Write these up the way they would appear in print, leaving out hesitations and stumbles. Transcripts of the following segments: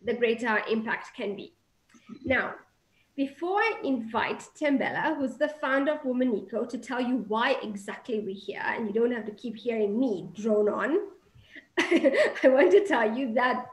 the greater our impact can be. Now, before I invite Thembela, who's the founder of WomaNiko, to tell you why exactly we're here, and you don't have to keep hearing me drone on, I want to tell you that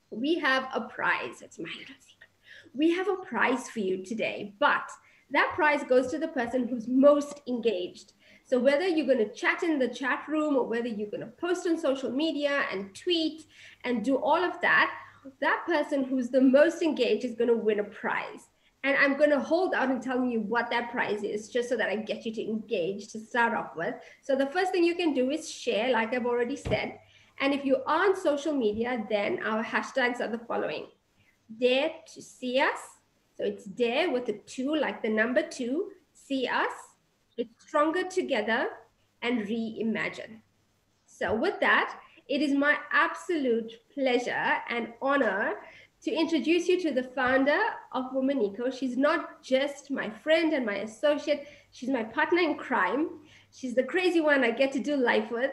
we have a prize. It's my little secret. We have a prize for you today, but that prize goes to the person who's most engaged. So whether you're going to chat in the chat room or whether you're going to post on social media and tweet and do all of that, that person who's the most engaged is going to win a prize. And I'm going to hold out and telling you what that prize is, just so that I get you to engage to start off with. So the first thing you can do is share, like I've already said. And if you are on social media, then our hashtags are the following: dare to see us. So it's dare with a 2, like the number 2, see us, it's stronger together, and reimagine. So with that, it is my absolute pleasure and honor to introduce you to the founder of WomaNiko. She's not just my friend and my associate, she's my partner in crime. She's the crazy one I get to do life with.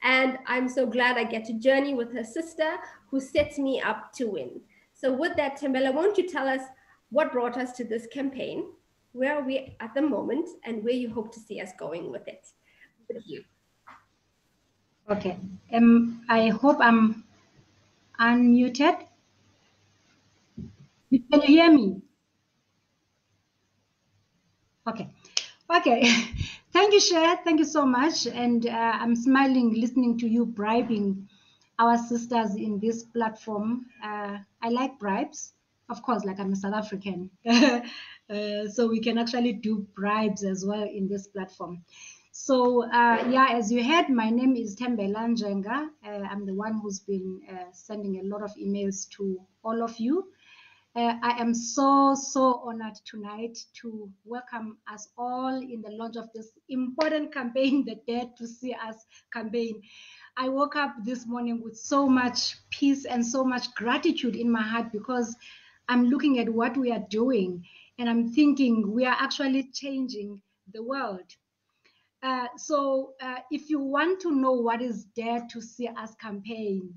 And I'm so glad I get to journey with her sister, who sets me up to win. So with that, Thembela, won't you tell us what brought us to this campaign, where are we at the moment, and where you hope to see us going with it? With you. Okay. I hope I'm unmuted. Can you hear me? Okay. Okay. Thank you, Cher. Thank you so much. And I'm smiling listening to you bribing our sisters in this platform. I like bribes. Of course, like I'm a South African. So we can actually do bribes as well in this platform. So yeah, as you heard, my name is Thembela Njenga. I'm the one who's been sending a lot of emails to all of you. I am so honored tonight to welcome us all in the launch of this important campaign, the Dare to See Us campaign. I woke up this morning with so much peace and so much gratitude in my heart, because I'm looking at what we are doing and I'm thinking we are actually changing the world. So if you want to know what is Dare to See Us campaign,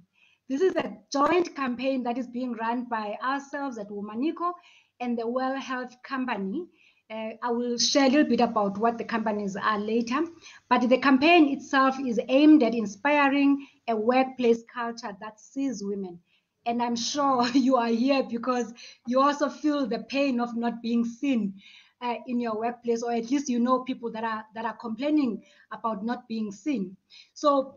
this is a joint campaign that is being run by ourselves at WomaNiko and the Well Health Company. I will share a little bit about what the companies are later, but the campaign itself is aimed at inspiring a workplace culture that sees women. And I'm sure you are here because you also feel the pain of not being seen in your workplace, or at least you know people that are complaining about not being seen. So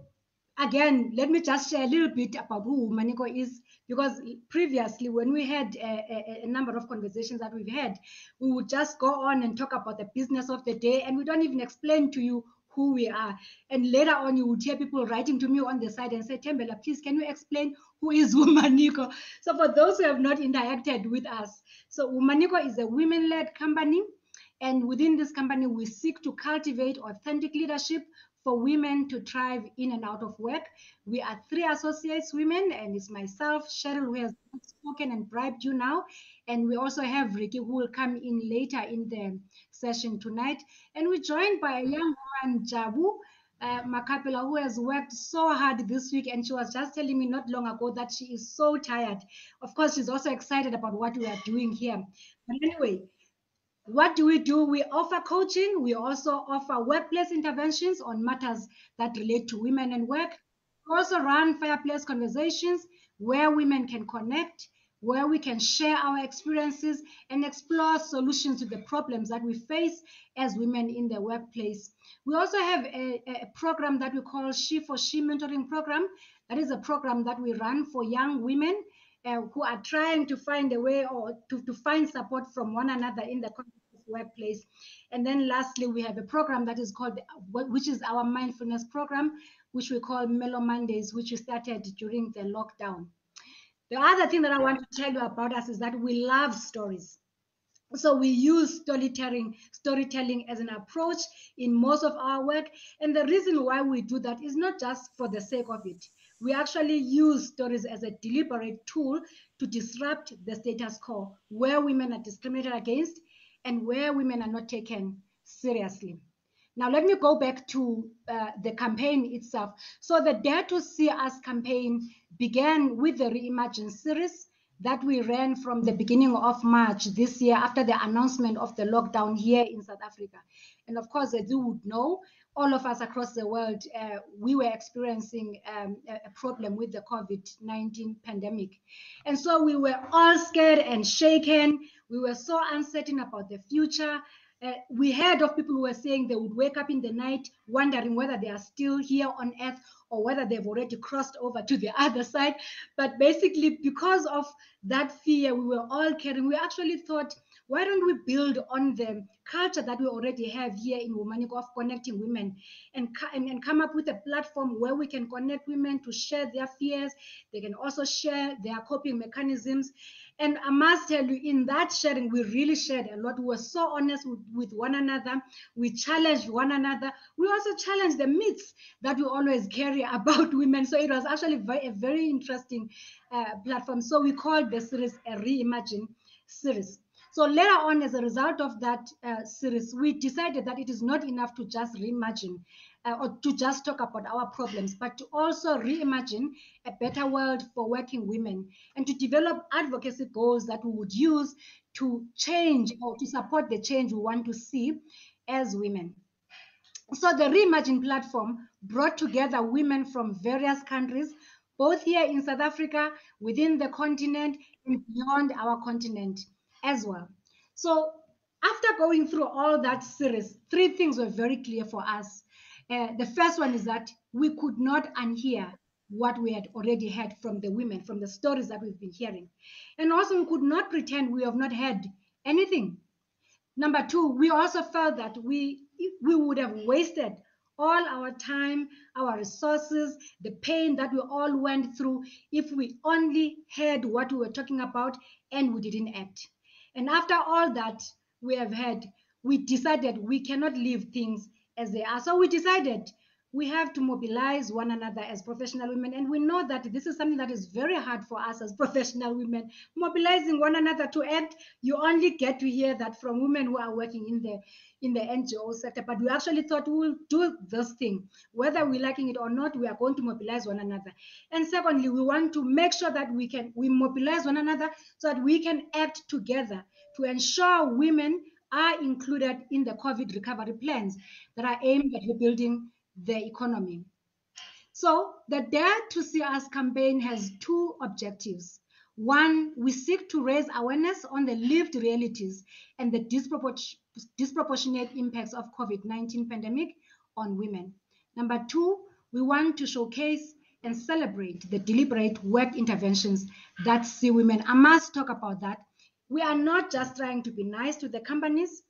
again, let me just share a little bit about who WomaNiko is, because previously when we had a number of conversations that we've had, we would just go on and talk about the business of the day, and we don't even explain to you who we are. And later on, you would hear people writing to me on the side and say, Thembela, please, can you explain who is WomaNiko? So for those who have not interacted with us, so WomaNiko is a women-led company. And within this company, we seek to cultivate authentic leadership for women to thrive in and out of work. We are 3 associates women, and it's myself, Cheryl, who has spoken and bribed you now. And we also have Ricky, who will come in later in the session tonight. And we're joined by a young woman, Jabu Makapela, who has worked so hard this week. And she was just telling me not long ago that she is so tired. Of course, she's also excited about what we are doing here. But anyway, what do? We offer coaching. We also offer workplace interventions on matters that relate to women and work. We also run fireplace conversations where women can connect, where we can share our experiences and explore solutions to the problems that we face as women in the workplace. We also have a program that we call She for She Mentoring Program. That is a program that we run for young women who are trying to find a way, or to find support from one another in the workplace. And then lastly, we have a program that is called, which is our mindfulness program, which we call Mellow Mondays, which we started during the lockdown. The other thing that I want to tell you about us is that we love stories. So we use storytelling as an approach in most of our work. And the reason why we do that is not just for the sake of it. We actually use stories as a deliberate tool to disrupt the status quo, where women are discriminated against and where women are not taken seriously. Now, let me go back to the campaign itself. So the Dare to See Us campaign began with the Reimagine series that we ran from the beginning of March this year after the announcement of the lockdown here in South Africa. And of course, as you would know, all of us across the world, we were experiencing a problem with the COVID-19 pandemic. And so we were all scared and shaken. We were so uncertain about the future. We heard of people who were saying they would wake up in the night wondering whether they are still here on earth or whether they've already crossed over to the other side. But basically, because of that fear we were all carrying, we actually thought, why don't we build on the culture that we already have here in WomaNiko of connecting women and come up with a platform where we can connect women to share their fears. They can also share their coping mechanisms. And I must tell you, in that sharing, we really shared a lot. We were so honest with one another. We challenged one another. We also challenged the myths that we always carry about women. So it was actually a very interesting platform. So we called the series a Reimagine series. So later on, as a result of that series, we decided that it is not enough to just reimagine or to just talk about our problems, but to also reimagine a better world for working women and to develop advocacy goals that we would use to change or to support the change we want to see as women. So the Reimagine platform brought together women from various countries, both here in South Africa, within the continent, and beyond our continent as well. So after going through all that series, three things were very clear for us. The first one is that we could not unhear what we had already heard from the women, from the stories that we've been hearing. And also, we could not pretend we have not heard anything. Number two, we also felt that we would have wasted all our time, our resources, the pain that we all went through if we only heard what we were talking about and we didn't act. And after all that we have heard, we decided we cannot leave things as they are. So we decided we have to mobilize one another as professional women. And we know that this is something that is very hard for us as professional women. Mobilizing one another to act, you only get to hear that from women who are working in the NGO sector. But we actually thought we will do this thing. Whether we're liking it or not, we are going to mobilize one another. And secondly, we want to make sure that we mobilize one another so that we can act together to ensure women are included in the COVID recovery plans that are aimed at rebuilding the economy. So the Dare to See Us campaign has two objectives. One, we seek to raise awareness on the lived realities and the disproportionate impacts of COVID-19 pandemic on women. Number two, we want to showcase and celebrate the deliberate work interventions that see women. I must talk about that. We are not just trying to be nice to the companies.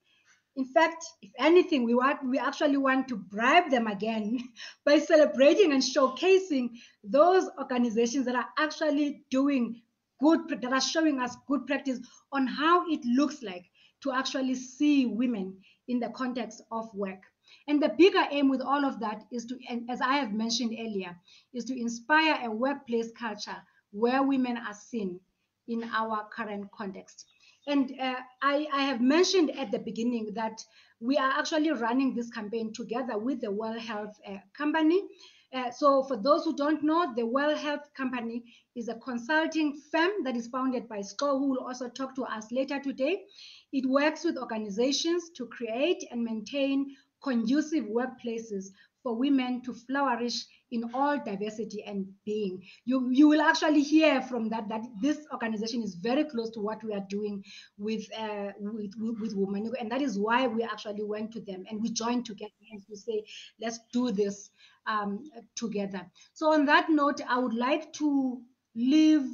In fact, if anything, we actually want to bribe them again by celebrating and showcasing those organizations that are actually doing good, that are showing us good practice on how it looks like to actually see women in the context of work. And the bigger aim with all of that is to, and as I have mentioned earlier, is to inspire a workplace culture where women are seen in our current context. And I have mentioned at the beginning that we are actually running this campaign together with the World Health Company. So for those who don't know, the World Health Company is a consulting firm that is founded by Sko, who will also talk to us later today. It works with organizations to create and maintain conducive workplaces for women to flourish in all diversity and being. You will actually hear from that this organization is very close to what we are doing with WomaNiko, and that is why we actually went to them and we joined together to say, let's do this together. So on that note, I would like to leave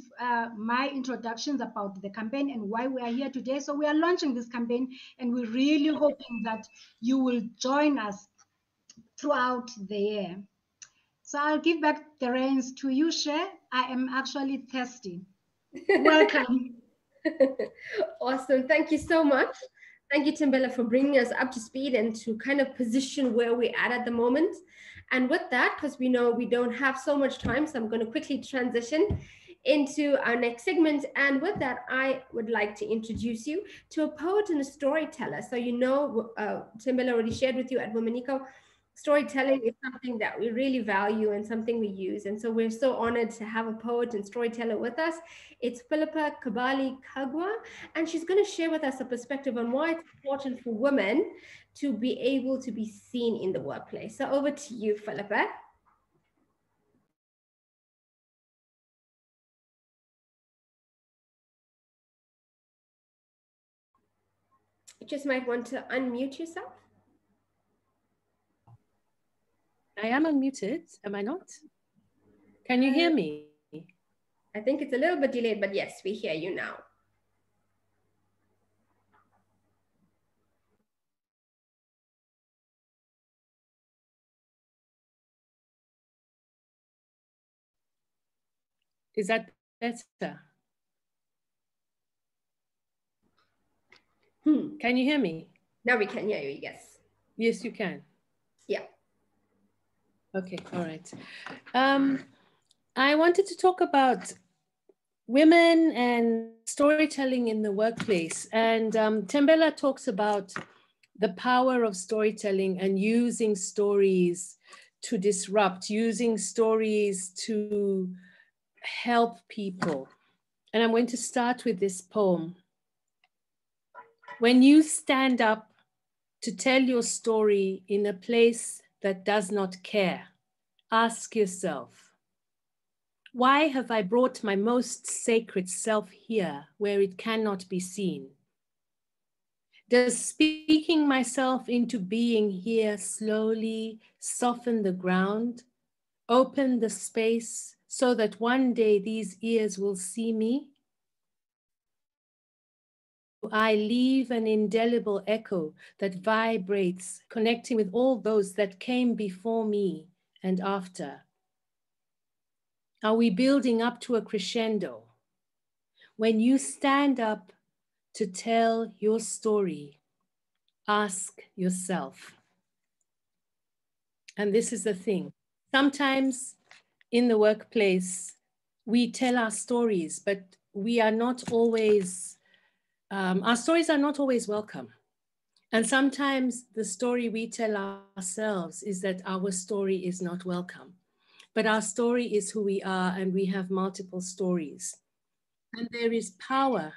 my introductions about the campaign and why we are here today. So we are launching this campaign and we're really hoping that you will join us throughout the year. So I'll give back the reins to you, Cher. I am actually thirsty. Welcome. Awesome. Thank you so much. Thank you, Thembela, for bringing us up to speed and to kind of position where we're at the moment. And with that, because we know we don't have so much time, so I'm going to quickly transition into our next segment. And with that, I would like to introduce you to a poet and a storyteller. So, you know, Thembela already shared with you at WomaNiko, Storytelling is something that we really value and something we use. And so we're so honored to have a poet and storyteller with us. It's Philippa Kabali Kagwa, and she's going to share with us a perspective on why it's important for women to be able to be seen in the workplace. So over to you, Philippa. You just might want to unmute yourself. I am unmuted, am I not? Can you hear me? I think it's a little bit delayed, but yes, we hear you now. Is that better? Can you hear me? Now we can hear you, yes. Yes, you can. Yeah. Okay, all right. I wanted to talk about women and storytelling in the workplace. And Thembela talks about the power of storytelling and using stories to disrupt, using stories to help people. And I'm going to start with this poem. When you stand up to tell your story in a place that does not care, ask yourself, why have I brought my most sacred self here where it cannot be seen? Does speaking myself into being here slowly soften the ground, open the space so that one day these ears will see me? I leave an indelible echo that vibrates, connecting with all those that came before me and after. Are we building up to a crescendo? When you stand up to tell your story, ask yourself. And this is the thing. Sometimes in the workplace, we tell our stories, but we are not always, our stories are not always welcome. And sometimes the story we tell ourselves is that our story is not welcome. But our story is who we are, and we have multiple stories. And there is power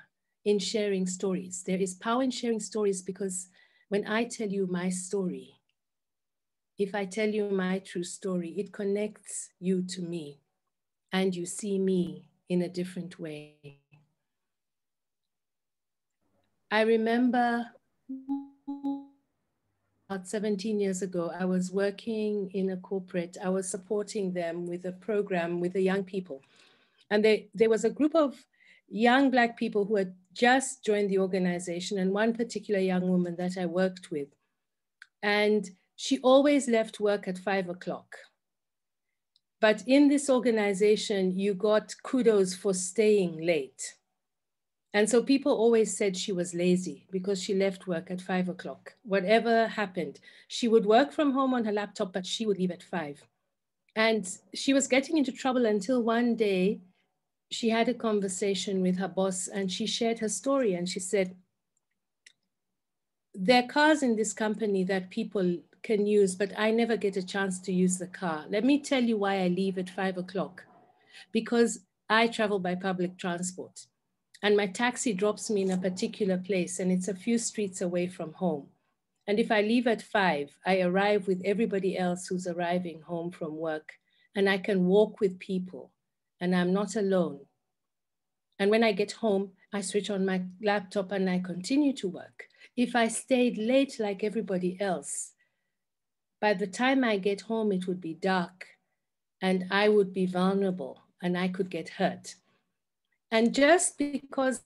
in sharing stories. There is power in sharing stories because when I tell you my story, if I tell you my true story, it connects you to me and you see me in a different way. I remember about 17 years ago, I was working in a corporate. I was supporting them with a program with the young people. And there was a group of young Black people who had just joined the organization, and one particular young woman that I worked with. And she always left work at 5 o'clock. But in this organization, you got kudos for staying late. And so people always said she was lazy because she left work at 5 o'clock. Whatever happened, she would work from home on her laptop, but she would leave at 5. And she was getting into trouble until one day she had a conversation with her boss and she shared her story. And she said, there are cars in this company that people can use, but I never get a chance to use the car. Let me tell you why I leave at 5 o'clock. Because I travel by public transport. And my taxi drops me in a particular place and it's a few streets away from home. And if I leave at 5, I arrive with everybody else who's arriving home from work and I can walk with people and I'm not alone. And when I get home, I switch on my laptop and I continue to work. If I stayed late like everybody else, by the time I get home, it would be dark and I would be vulnerable and I could get hurt. And just because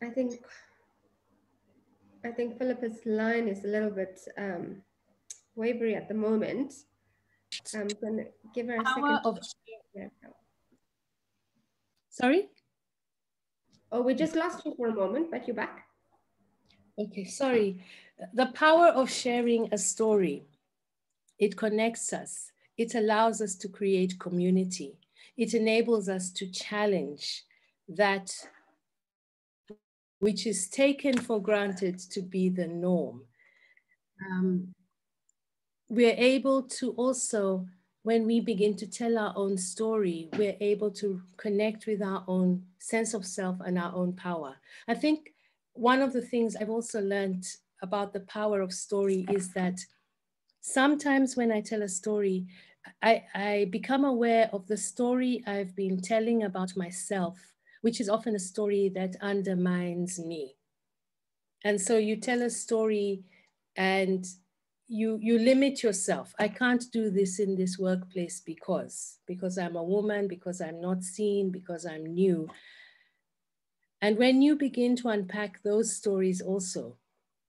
I think Philippa's line is a little bit wavery at the moment. I'm going to give her a second. Sorry? Oh, we just lost you for a moment, but you're back. Okay, sorry. The power of sharing a story, it connects us. It allows us to create community. It enables us to challenge that which is taken for granted to be the norm. We're able to also, when we begin to tell our own story, we're able to connect with our own sense of self and our own power. I think one of the things I've also learned about the power of story is that sometimes when I tell a story, I become aware of the story I've been telling about myself, which is often a story that undermines me. And so you tell a story and you limit yourself. I can't do this in this workplace because I'm a woman, because I'm not seen, because I'm new. And when you begin to unpack those stories also,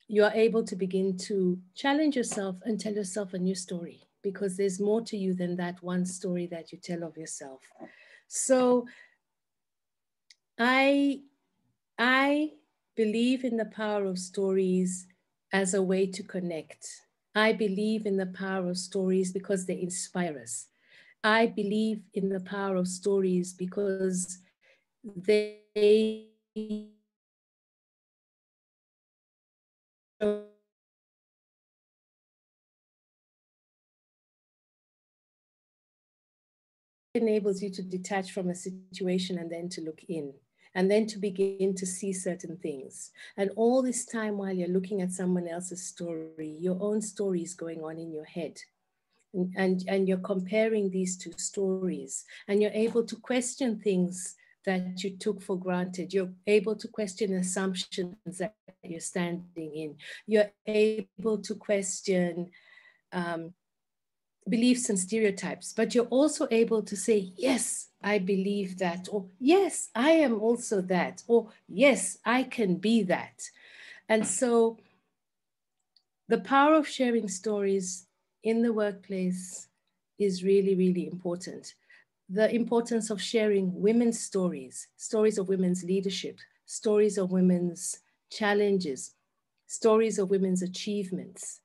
you are able to begin to challenge yourself and tell yourself a new story, because there's more to you than that one story that you tell of yourself. So I believe in the power of stories as a way to connect. I believe in the power of stories because they inspire us. I believe in the power of stories because they enables you to detach from a situation and then to look in, and then to begin to see certain things. And all this time while you're looking at someone else's story, your own story is going on in your head. And you're comparing these two stories, and you're able to question things that you took for granted. You're able to question assumptions that you're standing in. You're able to question beliefs and stereotypes, but you're also able to say, yes, I believe that, or yes, I am also that, or yes, I can be that. And so the power of sharing stories in the workplace is really, really important. The importance of sharing women's stories, stories of women's leadership, stories of women's challenges, stories of women's achievements,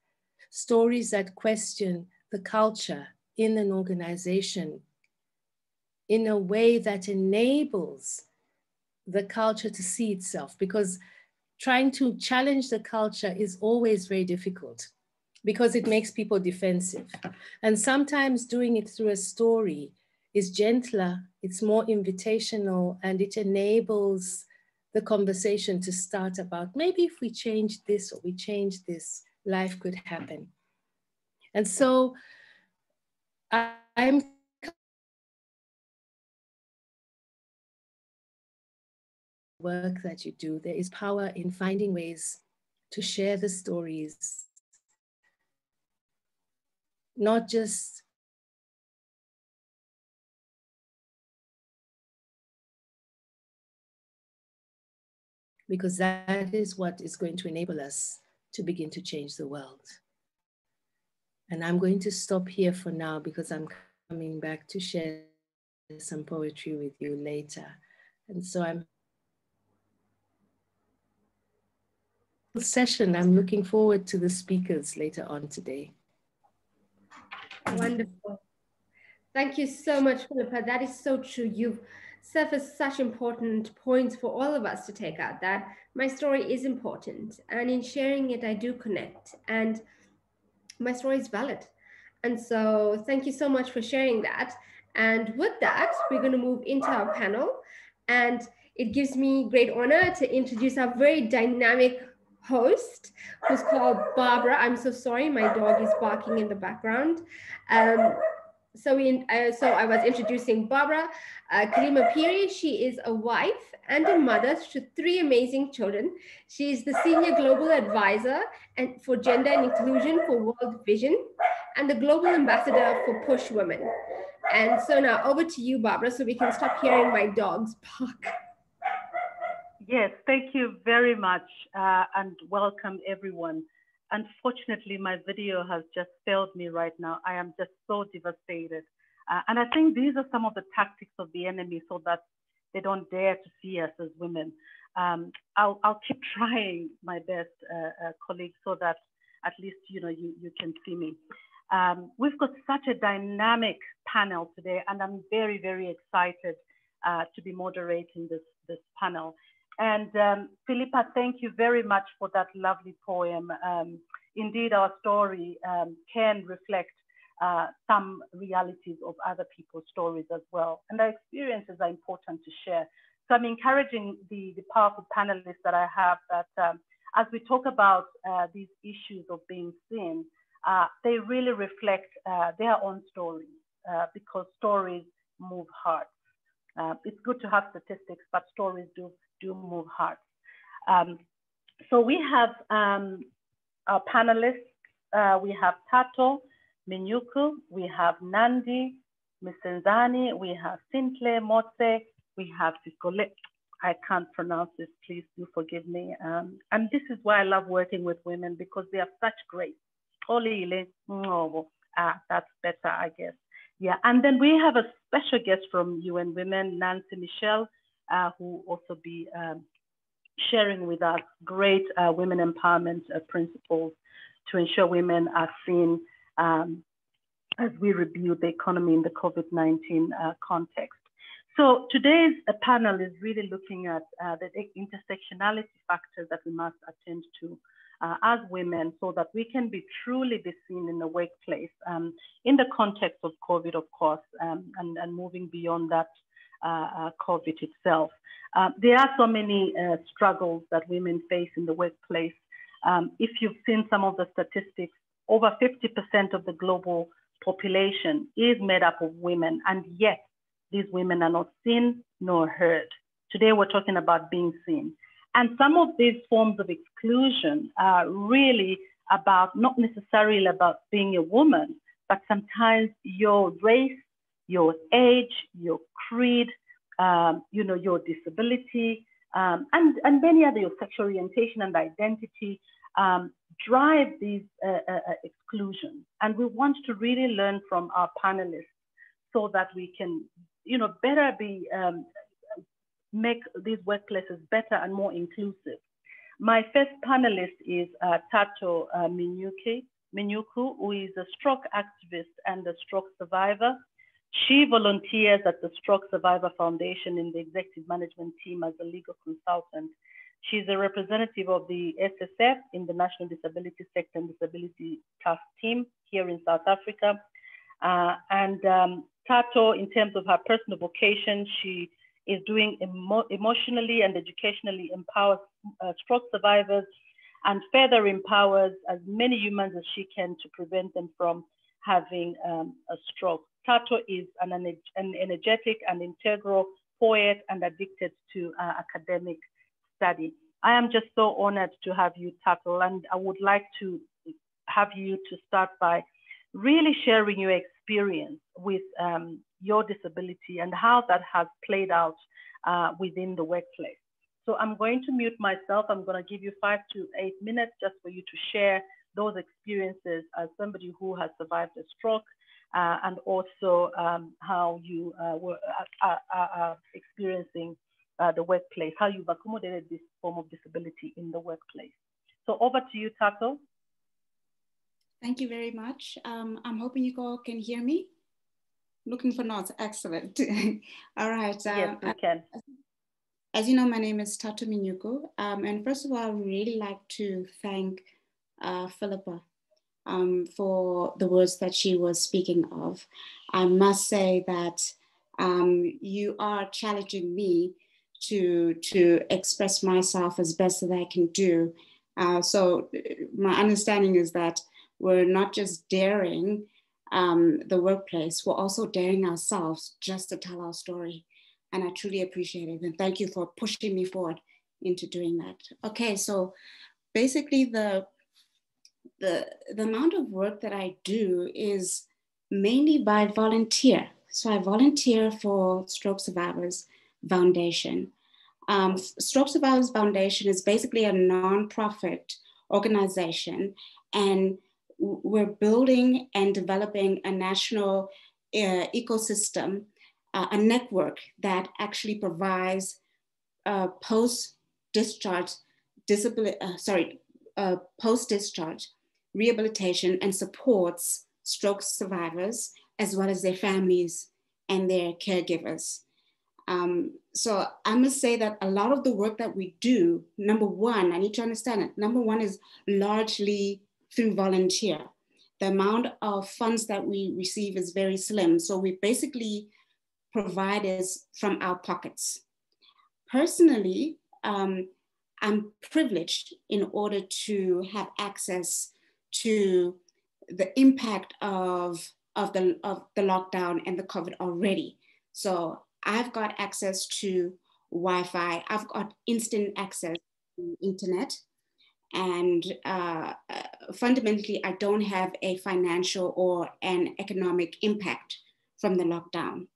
stories that question the culture in an organization in a way that enables the culture to see itself, because trying to challenge the culture is always very difficult because it makes people defensive. And sometimes doing it through a story is gentler, it's more invitational, and it enables the conversation to start about maybe if we change this or we change this, life could happen. And so I'm work that you do, there is power in finding ways to share the stories, not just because that is what is going to enable us to begin to change the world. And I'm going to stop here for now because I'm coming back to share some poetry with you later. And so I'm looking forward to the speakers later on today. Wonderful. Thank you so much, Philippa. That is so true. You've surfaced such important points for all of us to take out, that my story is important. And in sharing it, I do connect. And my story is valid. And so thank you so much for sharing that. And with that, we're going to move into our panel. And it gives me great honor to introduce our very dynamic host, who's called Barbara. I'm so sorry, my dog is barking in the background. So I was introducing Barbara Kalimaphiri. She is a wife and a mother to 3 amazing children. She is the Senior Global Advisor and for Gender and Inclusion for World Vision and the Global Ambassador for Push Women. And so now over to you, Barbara, so we can stop hearing my dogs bark. Yes, thank you very much and welcome everyone. Unfortunately, my video has just failed me right now. I am just so devastated. And I think these are some of the tactics of the enemy so that they don't dare to see us as women. I'll keep trying my best, colleagues, so that at least you can see me. We've got such a dynamic panel today, and I'm very, very excited to be moderating this panel. And Philippa, thank you very much for that lovely poem. Indeed, our story can reflect some realities of other people's stories as well. And our experiences are important to share. So I'm encouraging the powerful panelists that I have that as we talk about these issues of being seen, they really reflect their own stories because stories move hearts. It's good to have statistics, but stories do move hearts. So we have our panelists. We have Thato Minyuku, we have Nandi Msezane, we have Sihle Motsa, we have Sihle. I can't pronounce this, please do forgive me. And this is why I love working with women, because they have such grace. That's better, I guess. Yeah, and then we have a special guest from UN Women, Nancy Michelle, who will also be sharing with us great women empowerment principles to ensure women are seen as we review the economy in the COVID-19 context. So today's panel is really looking at the intersectionality factors that we must attend to as women, so that we can truly be seen in the workplace in the context of COVID, of course, and moving beyond that COVID itself. There are so many struggles that women face in the workplace. If you've seen some of the statistics, over 50% of the global population is made up of women, and yet these women are not seen nor heard. Today we're talking about being seen. And some of these forms of exclusion are really about, not necessarily about being a woman, but sometimes your race, your age, your creed, your disability, and many other, your sexual orientation and identity drive these exclusions. And we want to really learn from our panelists so that we can, better make these workplaces better and more inclusive. My first panelist is Thato Minyuku, who is a stroke activist and a stroke survivor. She volunteers at the Stroke Survivor Foundation in the executive management team as a legal consultant. She's a representative of the SSF in the National Disability Sector and Disability Task Team here in South Africa. Thato, in terms of her personal vocation, she is doing emotionally and educationally empowers stroke survivors and further empowers as many humans as she can to prevent them from having a stroke. Thato is an energetic and integral poet and addicted to academic study. I am just so honored to have you, Thato, and I would like to have you to start by really sharing your experience with your disability and how that has played out within the workplace. So I'm going to mute myself. I'm going to give you 5 to 8 minutes just for you to share those experiences as somebody who has survived a stroke and also how you are experiencing the workplace, how you've accommodated this form of disability in the workplace. So over to you, Thato. Thank you very much. I'm hoping you all can hear me. Looking for nods, excellent. All right. Yes, we can. As you know, my name is Thato Minyuku. And first of all, I would really like to thank Philippa for the words that she was speaking of. I must say that you are challenging me to express myself as best as I can do. So my understanding is that we're not just daring the workplace, we're also daring ourselves just to tell our story. And I truly appreciate it. And thank you for pushing me forward into doing that. Okay, so basically the amount of work that I do is mainly by volunteer. So I volunteer for Stroke Survivors Foundation. Stroke Survivors Foundation is basically a nonprofit organization, and we're building and developing a national ecosystem a network that actually provides post-discharge post-discharge rehabilitation and supports stroke survivors as well as their families and their caregivers. So I must say that a lot of the work that we do, number one, I need to understand it. Number one is largely through volunteer. The amount of funds that we receive is very slim. So we basically provide is from our pockets. Personally, I'm privileged in order to have access to the impact of the lockdown and the COVID already. So I've got access to Wi-Fi, I've got instant access to internet, and fundamentally, I don't have a financial or an economic impact from the lockdown.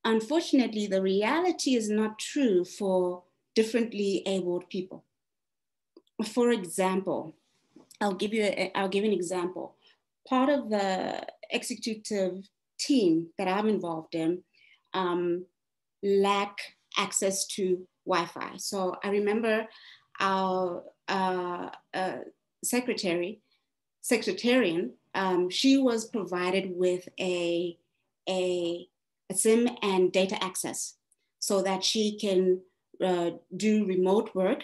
Unfortunately, the reality is not true for differently abled people. For example, I'll give an example. Part of the executive team that I'm involved in lack access to Wi-Fi. So I remember our secretarian, she was provided with a SIM and data access so that she can do remote work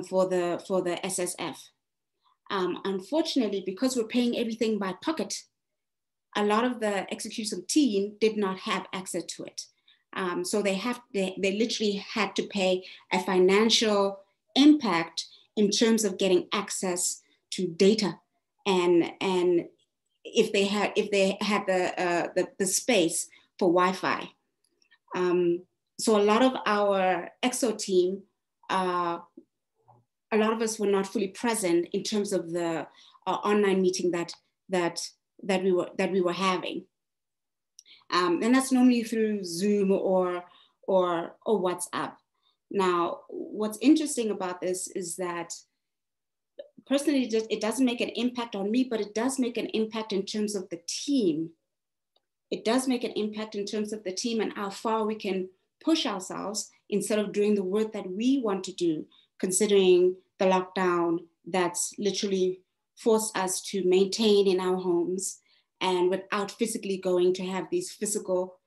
for the SSF. Unfortunately, because we're paying everything by pocket, a lot of the executive team did not have access to it. So they literally had to pay a financial impact in terms of getting access to data, and if they had the space for Wi-Fi. So a lot of our EXO team, a lot of us were not fully present in terms of the online meeting that we were having. And that's normally through Zoom or WhatsApp. Now, what's interesting about this is that personally, it doesn't make an impact on me, but it does make an impact in terms of the team. It does make an impact in terms of the team and how far we can push ourselves instead of doing the work that we want to do, considering the lockdown that's literally forced us to maintain in our homes and without physically going to have these physical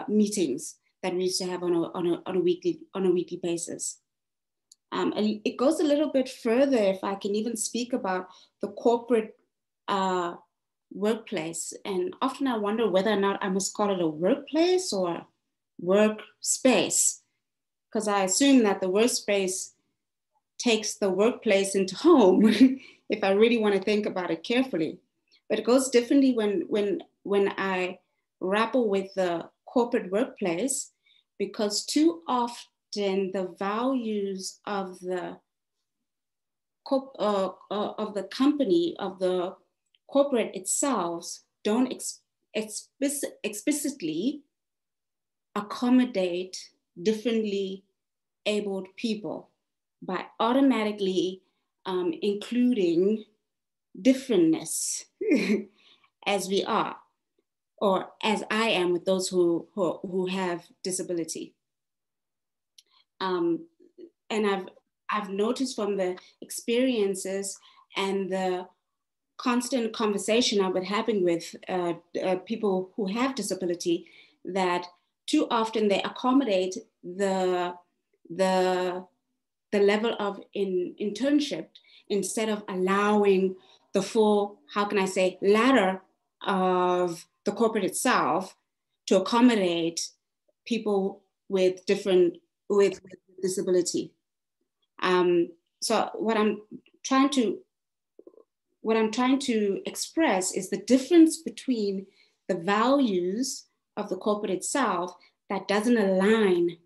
meetings that we used to have on a weekly basis. And it goes a little bit further, if I can even speak about the corporate workplace. And often I wonder whether or not I must call it a workplace or workspace, because I assume that the workspace takes the workplace into home, if I really want to think about it carefully. But it goes differently when I grapple with the corporate workplace, because too often the values of the company, of the corporate itself, don't explicitly accommodate differently abled people by automatically including differentness as we are, or as I am with those who have disability. And I've noticed from the experiences and the constant conversation I've been having with people who have disability, that too often they accommodate the level of internship instead of allowing the full, how can I say, ladder of the corporate itself to accommodate people with disability. So what I'm trying to express is the difference between the values of the corporate itself that doesn't align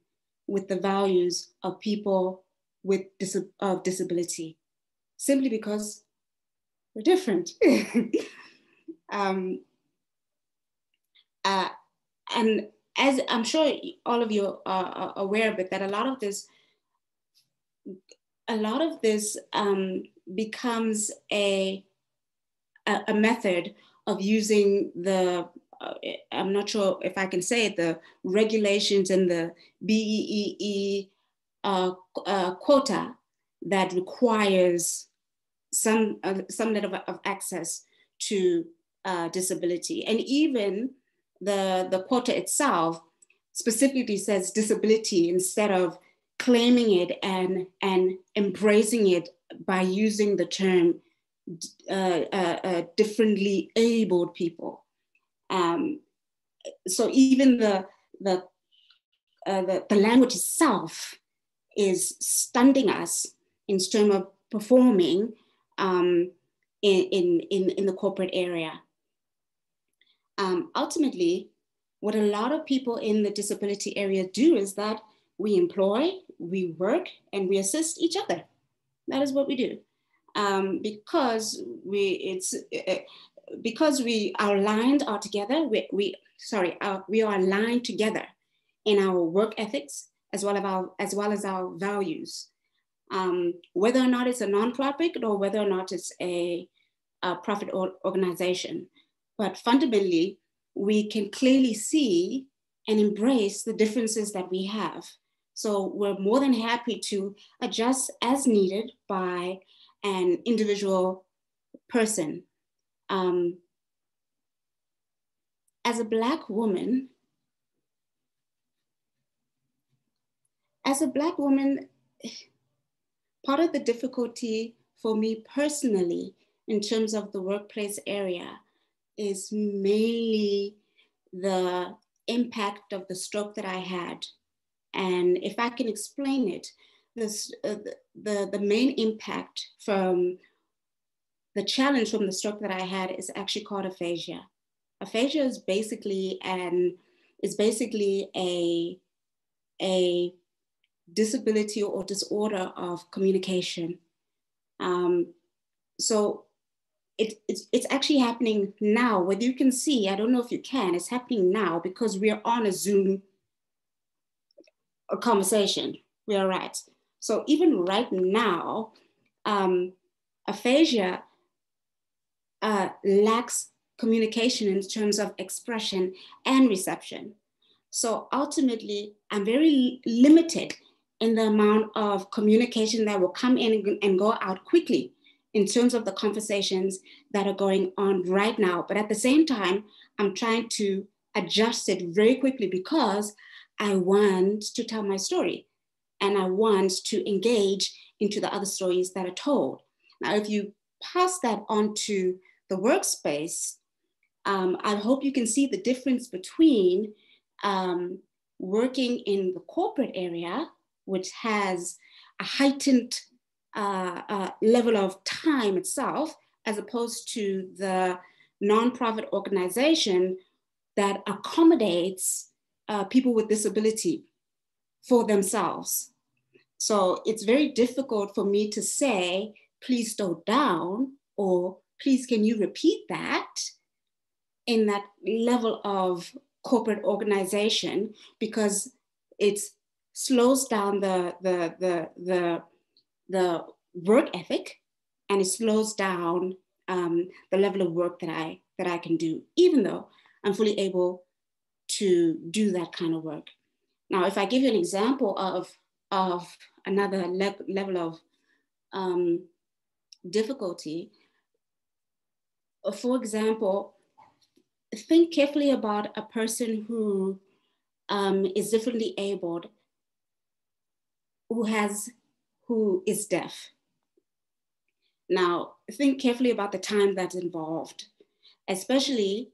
with the values of people with disability, simply because we're different. And as I'm sure all of you are aware of it, that a lot of this becomes a method of using the I'm not sure if I can say it, the regulations and the BEEE quota that requires some level of access to disability. And even the quota itself specifically says disability instead of claiming it and embracing it by using the term differently abled people. So even the language itself is stunting us in terms of performing in the corporate area. Ultimately, what a lot of people in the disability area do is that we employ, we work, and we assist each other. That is what we do. Because we are aligned all together, we are aligned together in our work ethics as well as our values. Whether or not it's a nonprofit or whether or not it's a profit organization. But fundamentally, we can clearly see and embrace the differences that we have. So we're more than happy to adjust as needed by an individual person. As a Black woman, part of the difficulty for me personally in terms of the workplace area is mainly the impact of the stroke that I had. And if I can explain it, the main impact from the challenge from the stroke that I had is actually called aphasia. Aphasia is basically a disability or disorder of communication. So it's actually happening now. Whether you can see, I don't know if you can, it's happening now because we are on a Zoom conversation. We are right. So even right now, aphasia lacks communication in terms of expression and reception. So ultimately, I'm very limited in the amount of communication that will come in and go out quickly in terms of the conversations that are going on right now. But at the same time, I'm trying to adjust it very quickly because I want to tell my story and I want to engage into the other stories that are told. Now, if you pass that on to the workspace, I hope you can see the difference between working in the corporate area, which has a heightened level of time itself, as opposed to the nonprofit organization that accommodates people with disability for themselves. So it's very difficult for me to say, please slow down, or please can you repeat that in that level of corporate organization, because it slows down the work ethic, and it slows down the level of work that I can do, even though I'm fully able to do that kind of work. Now, if I give you an example of another level of difficulty, for example, think carefully about a person who is differently abled, who is deaf. Now, think carefully about the time that's involved, especially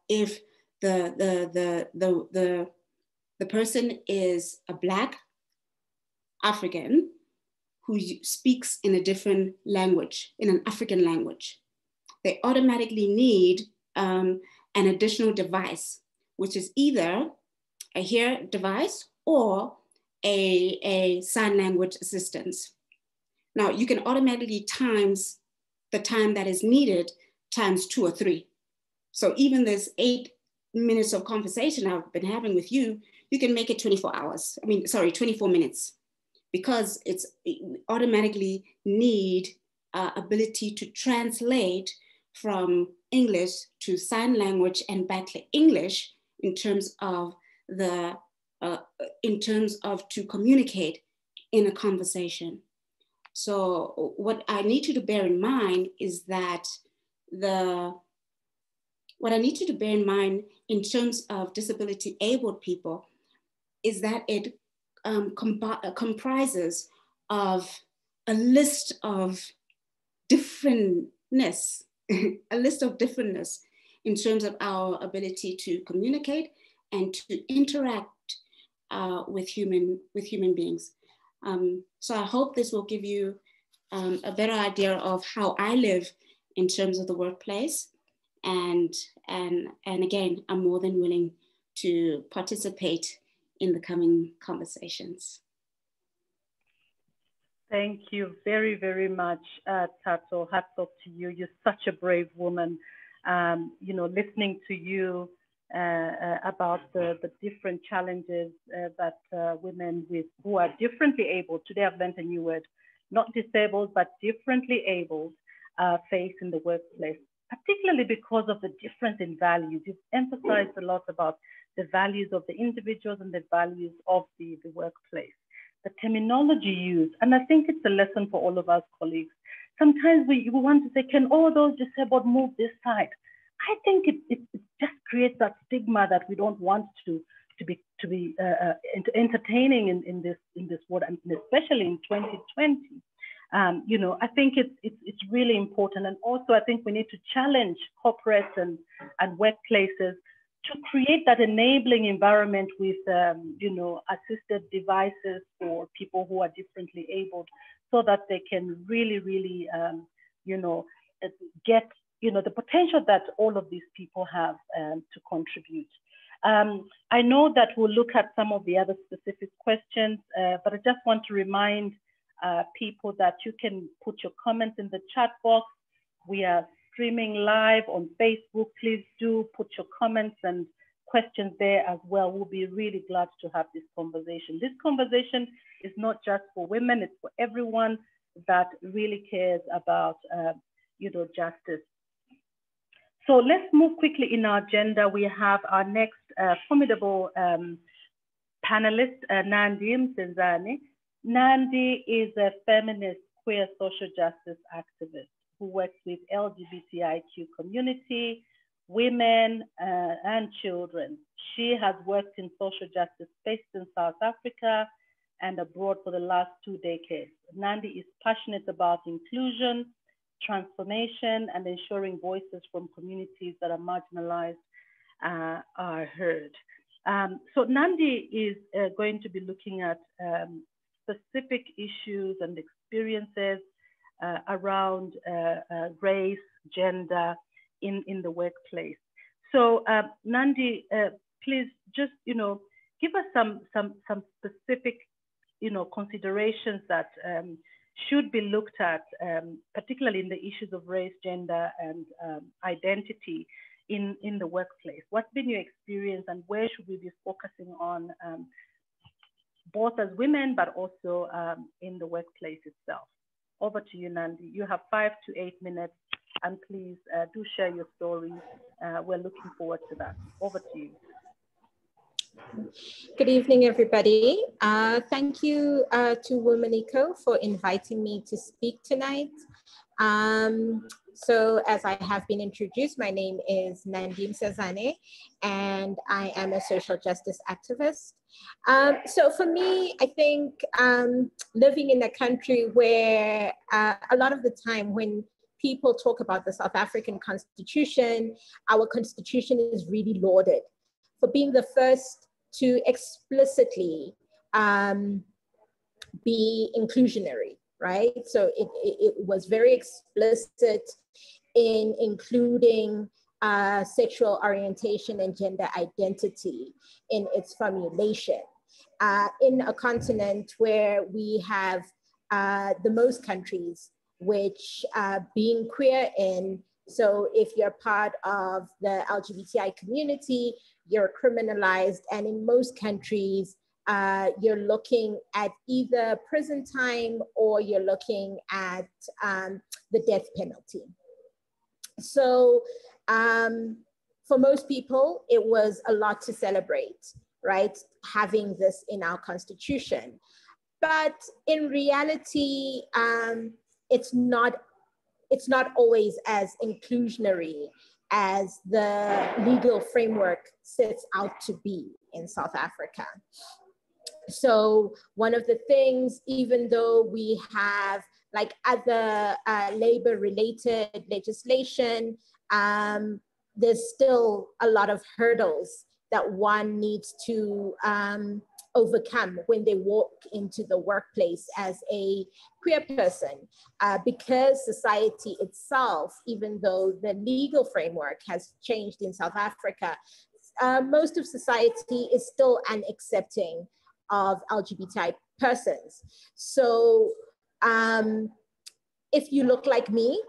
if the person is a Black African who speaks in a different language, in an African language. They automatically need an additional device, which is either a hear device or a sign language assistance. Now, you can automatically times the time that is needed times 2 or 3. So even this 8 minutes of conversation I've been having with you, you can make it 24 minutes, because it automatically need ability to translate from English to sign language and back English in terms of to communicate in a conversation. So what I need you to bear in mind is that what I need you to bear in mind in terms of disability abled people is that it comprises of a list of differentness, in terms of our ability to communicate and to interact with human beings. So I hope this will give you a better idea of how I live in terms of the workplace. And again, I'm more than willing to participate in the coming conversations. Thank you very, very much, Thato. Hats off to you. You're such a brave woman. You know, listening to you about the different challenges that women who are differently able, today I've learned a new word, not disabled, but differently able, face in the workplace, particularly because of the difference in values. You've emphasized a lot about the values of the individuals and the values of the workplace. The terminology used, and I think it's a lesson for all of us colleagues. Sometimes we want to say, can all those disabled move this side? I think it just creates that stigma that we don't want to be entertaining in this world, and especially in 2020. You know, I think it's really important, and also I think we need to challenge corporates and workplaces to create that enabling environment with, you know, assisted devices for people who are differently abled, so that they can really, you know, get, you know, the potential that all of these people have to contribute. I know that we'll look at some of the other specific questions, but I just want to remind people that you can put your comments in the chat box. We are streaming live on Facebook. Please do put your comments and questions there as well. We'll be really glad to have this conversation. This conversation is not just for women, it's for everyone that really cares about, you know, justice. So let's move quickly in our agenda. We have our next formidable panelist, Nandi Msezane. Nandi is a feminist queer social justice activist who works with LGBTIQ community, women, and children. She has worked in social justice space in South Africa and abroad for the last 2 decades. Nandi is passionate about inclusion, transformation, and ensuring voices from communities that are marginalized are heard. So Nandi is going to be looking at specific issues and experiences around race, gender in the workplace. So Nandi, please just, you know, give us some specific, you know, considerations that should be looked at, particularly in the issues of race, gender, and identity in the workplace. What's been your experience, and where should we be focusing on, both as women, but also in the workplace itself? Over to you, Nandi. You have 5 to 8 minutes, and please do share your story. We're looking forward to that. Over to you. Good evening, everybody. Thank you to WomaNiko for inviting me to speak tonight. So as I have been introduced, my name is Nandi Msezane, and I am a social justice activist. So for me, I think living in a country where a lot of the time when people talk about the South African Constitution, our Constitution is really lauded for being the first to explicitly be inclusionary, right? So it was very explicit in including sexual orientation and gender identity in its formulation. In a continent where we have the most countries which being queer in, so if you're part of the LGBTI community, you're criminalized, and in most countries, you're looking at either prison time or you're looking at the death penalty. So For most people, it was a lot to celebrate, right? Having this in our constitution. But in reality, it's not always as inclusionary as the legal framework sets out to be in South Africa. So one of the things, even though we have like other labor-related legislation, there's still a lot of hurdles that one needs to overcome when they walk into the workplace as a queer person, because society itself, even though the legal framework has changed in South Africa, most of society is still unaccepting of LGBTI persons. So if you look like me,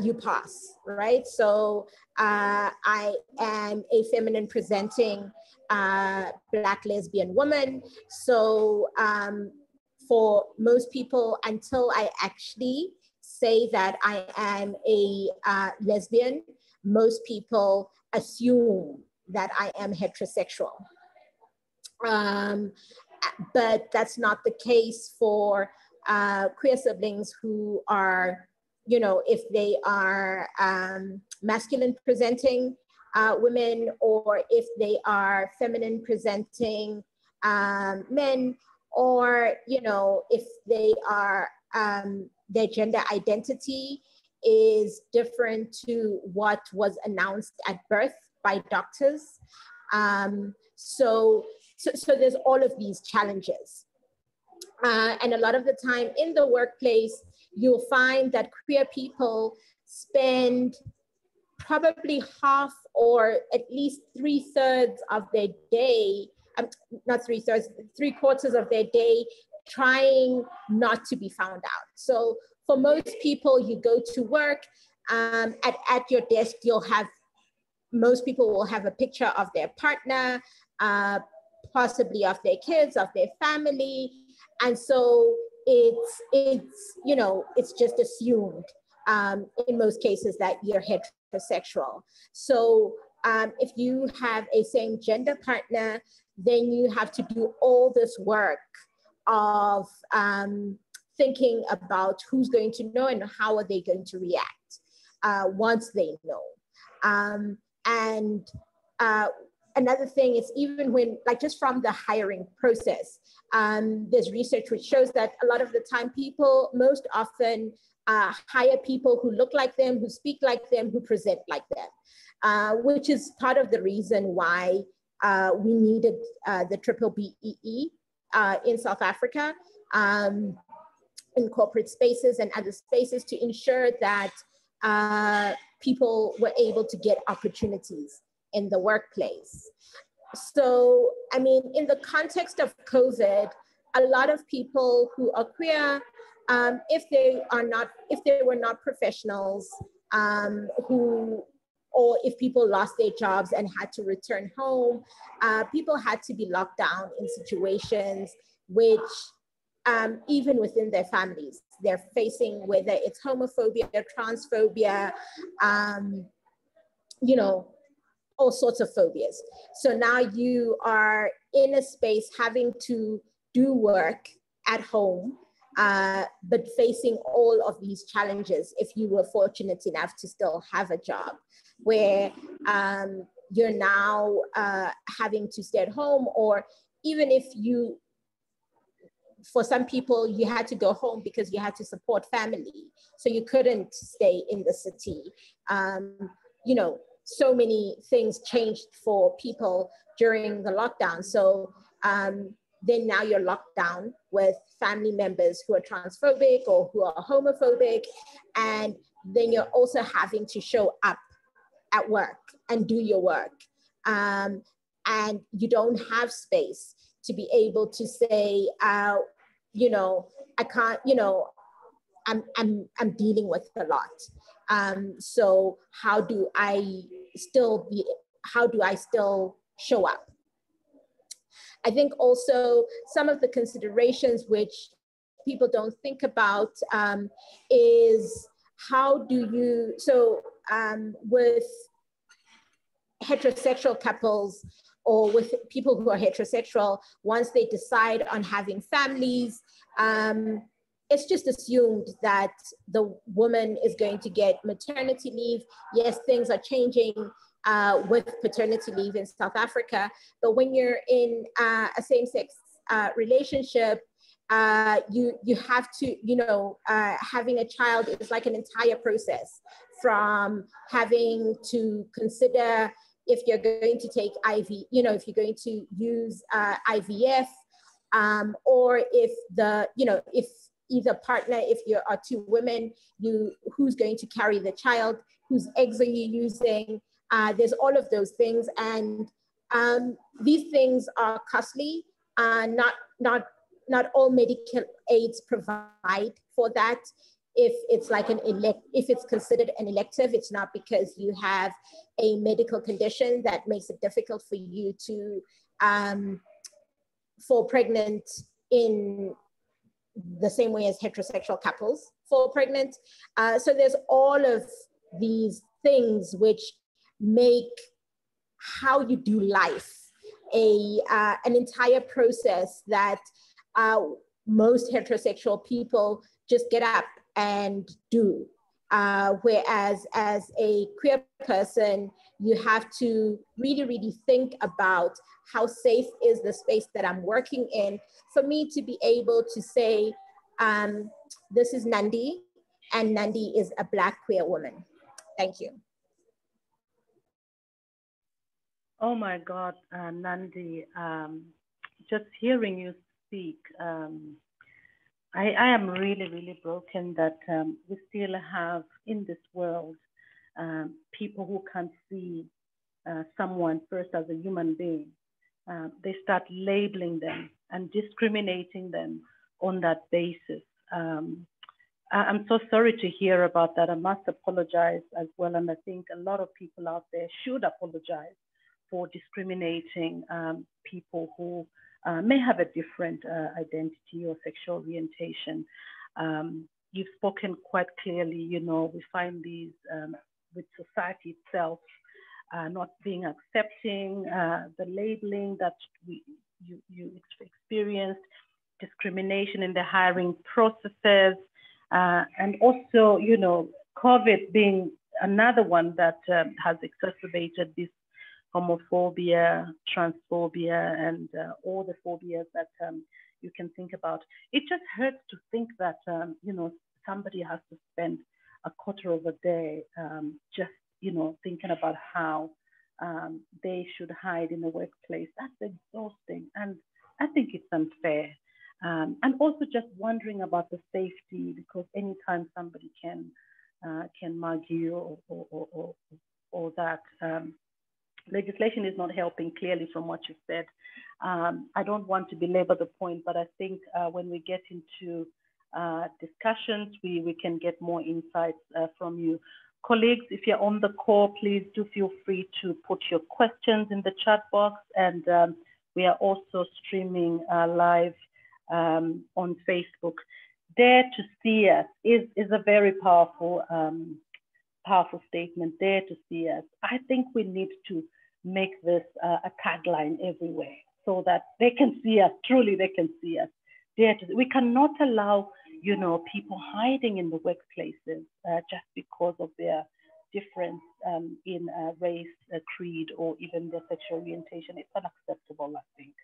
you pass, right? So I am a feminine presenting Black lesbian woman. So for most people, until I actually say that I am a lesbian, most people assume that I am heterosexual. But that's not the case for queer siblings who are, you know, if they are masculine presenting women, or if they are feminine presenting men, or, you know, if they are, their gender identity is different to what was announced at birth by doctors. So there's all of these challenges. And a lot of the time in the workplace, you'll find that queer people spend probably half or at least 3/3 of their day, not 3/3, 3/4 of their day trying not to be found out. So for most people, you go to work, at your desk, most people will have a picture of their partner, possibly of their kids, of their family. And so it's you know, it's just assumed in most cases that you're heterosexual. So if you have a same gender partner, then you have to do all this work of thinking about who's going to know and how are they going to react once they know. Another thing is, even when, like, just from the hiring process, there's research which shows that a lot of the time people most often hire people who look like them, who speak like them, who present like them, which is part of the reason why we needed the BBBEE in South Africa, in corporate spaces and other spaces, to ensure that people were able to get opportunities in the workplace. So, I mean, in the context of COVID, a lot of people who are queer, if they were not professionals, or if people lost their jobs and had to return home, people had to be locked down in situations which, even within their families, they're facing, whether it's homophobia, transphobia, you know, all sorts of phobias. So now you are in a space having to do work at home, but facing all of these challenges if you were fortunate enough to still have a job, where you're now having to stay at home, or even if you, for some people, you had to go home because you had to support family, so you couldn't stay in the city. You know, so many things changed for people during the lockdown. So then now you're locked down with family members who are transphobic or who are homophobic. And then you're also having to show up at work and do your work. And you don't have space to be able to say, you know, I can't, you know, I'm dealing with a lot. So how do I still show up? I think also some of the considerations which people don't think about is how do you, so with heterosexual couples or with people who are heterosexual, once they decide on having families, it's just assumed that the woman is going to get maternity leave. Yes, things are changing with paternity leave in South Africa, but when you're in a same-sex relationship, you have to, having a child is like an entire process, from having to consider if you're going to take IV, if you're going to use IVF, or if if either partner, if you are two women, who's going to carry the child, whose eggs are you using? There's all of those things, and these things are costly. Not all medical aids provide for that. If it's like if it's considered an elective, it's not because you have a medical condition that makes it difficult for you to fall pregnant in the same way as heterosexual couples fall pregnant. So there's all of these things which make how you do life an entire process that most heterosexual people just get up and do. Whereas as a queer person, you have to really, really think about how safe is the space that I'm working in for me to be able to say, this is Nandi, and Nandi is a Black queer woman. Thank you. Oh my God, Nandi, just hearing you speak, I am really, really broken that we still have in this world people who can't see someone first as a human being. They start labeling them and discriminating them on that basis. I'm so sorry to hear about that. I must apologize as well. And I think a lot of people out there should apologize for discriminating people who may have a different identity or sexual orientation. You've spoken quite clearly, we find these with society itself not being accepting, the labeling that you experienced, discrimination in the hiring processes, and also, COVID being another one that has exacerbated this homophobia, transphobia, and all the phobias that you can think about. It just hurts to think that, somebody has to spend a quarter of a day just, thinking about how they should hide in the workplace. That's exhausting. And I think it's unfair. And also just wondering about the safety, because anytime somebody can mug you or that, legislation is not helping, clearly, from what you said. I don't want to belabor the point, but I think when we get into discussions, we can get more insights from you. Colleagues, if you're on the call, please do feel free to put your questions in the chat box. And we are also streaming live on Facebook. Dare to see us is a very powerful statement. Dare to see us. I think we need to make this a tagline everywhere so that they can see us. Truly, they can see us. Dare to. We cannot allow, people hiding in the workplaces just because of their difference in race, creed, or even their sexual orientation. It's unacceptable, I think.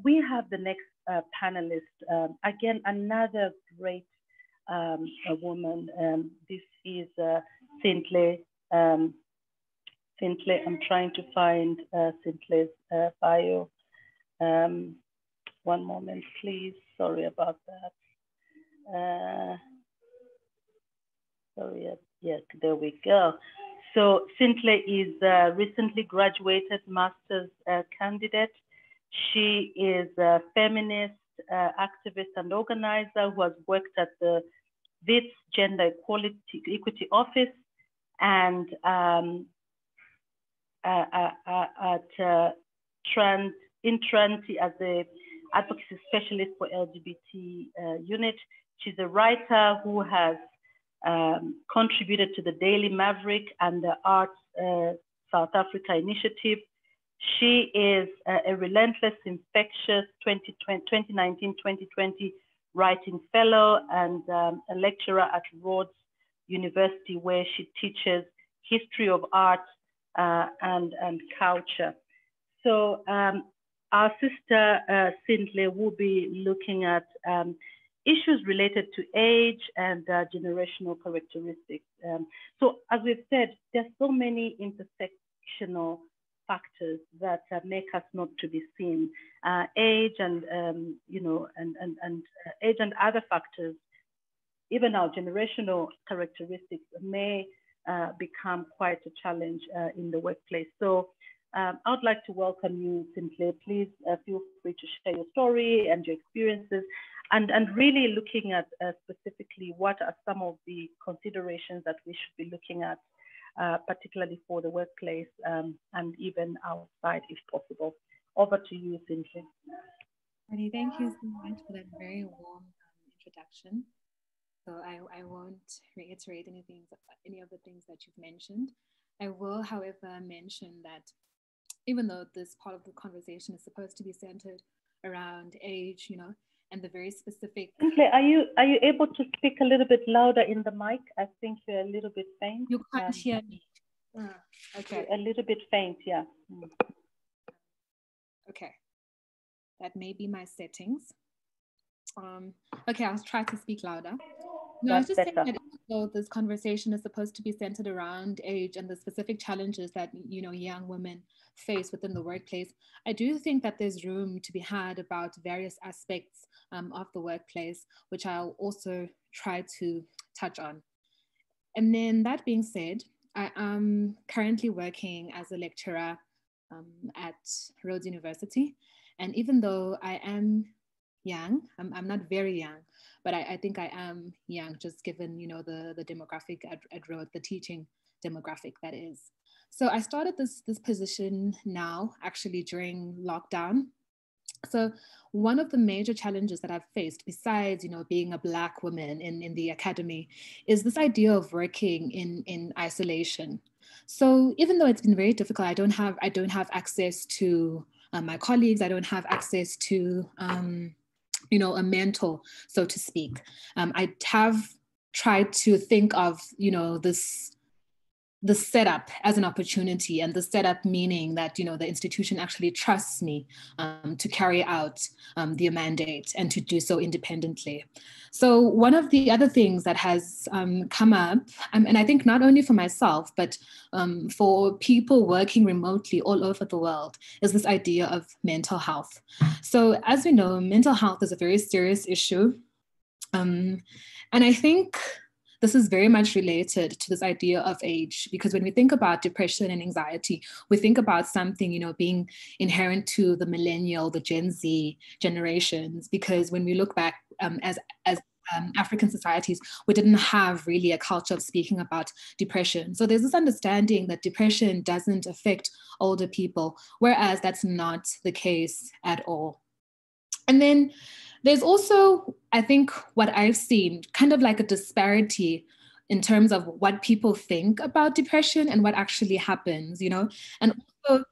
We have the next panelist. Again, another great woman. This is Sihle. Sihle, I'm trying to find Sihle's bio. One moment, please. Sorry about that. Sorry, yes, there we go. So Sihle is a recently graduated master's candidate. She is a feminist, activist and organizer who has worked at the WITS Gender Equity Office and in Transi as a advocacy specialist for LGBT unit. She's a writer who has contributed to the Daily Maverick and the Arts South Africa initiative. She is a relentless, infectious 2019-2020 writing fellow and a lecturer at Rhodes University, where she teaches history of art and culture. So our sister Sihle will be looking at issues related to age and generational characteristics. So as we've said, there's so many intersectional factors that make us not to be seen. Age and age and other factors, even our generational characteristics, may become quite a challenge in the workplace. So I would like to welcome you, Sihle. Please feel free to share your story and your experiences, and really looking at specifically what are some of the considerations that we should be looking at, particularly for the workplace and even outside if possible. Over to you, Sihle. Thank you so much for that very warm introduction. So I won't reiterate any of the things that you've mentioned. I will, however, mention that even though this part of the conversation is supposed to be centered around age, and the very specific. Sihle, are you able to speak a little bit louder in the mic? I think you're a little bit faint. You can't hear me. Okay. A little bit faint, yeah. Okay. That may be my settings. Okay, I'll try to speak louder. No, I was just saying that though this conversation is supposed to be centered around age and the specific challenges that young women face within the workplace, I do think that there's room to be had about various aspects of the workplace, which I'll also try to touch on. And then that being said, I am currently working as a lecturer at Rhodes University, and even though I am young, I'm not very young, but I think I am young, just given the demographic at Rhodes, the teaching demographic that is. So I started this position now, actually during lockdown. So one of the major challenges that I've faced, besides being a Black woman in the academy, is this idea of working in isolation. So even though it's been very difficult, I don't have access to my colleagues. I don't have access to a mentor, so to speak. I have tried to think of the setup as an opportunity, and the setup meaning that the institution actually trusts me to carry out the mandate and to do so independently. So one of the other things that has come up, and I think not only for myself, but for people working remotely all over the world, is this idea of mental health. So as we know, mental health is a very serious issue. And I think this is very much related to this idea of age, because when we think about depression and anxiety, we think about something, being inherent to the millennial, the Gen Z generations, because when we look back as African societies, we didn't have really a culture of speaking about depression. So there's this understanding that depression doesn't affect older people, whereas that's not the case at all. And then there's also, I think, what I've seen, kind of like a disparity in terms of what people think about depression and what actually happens, And also,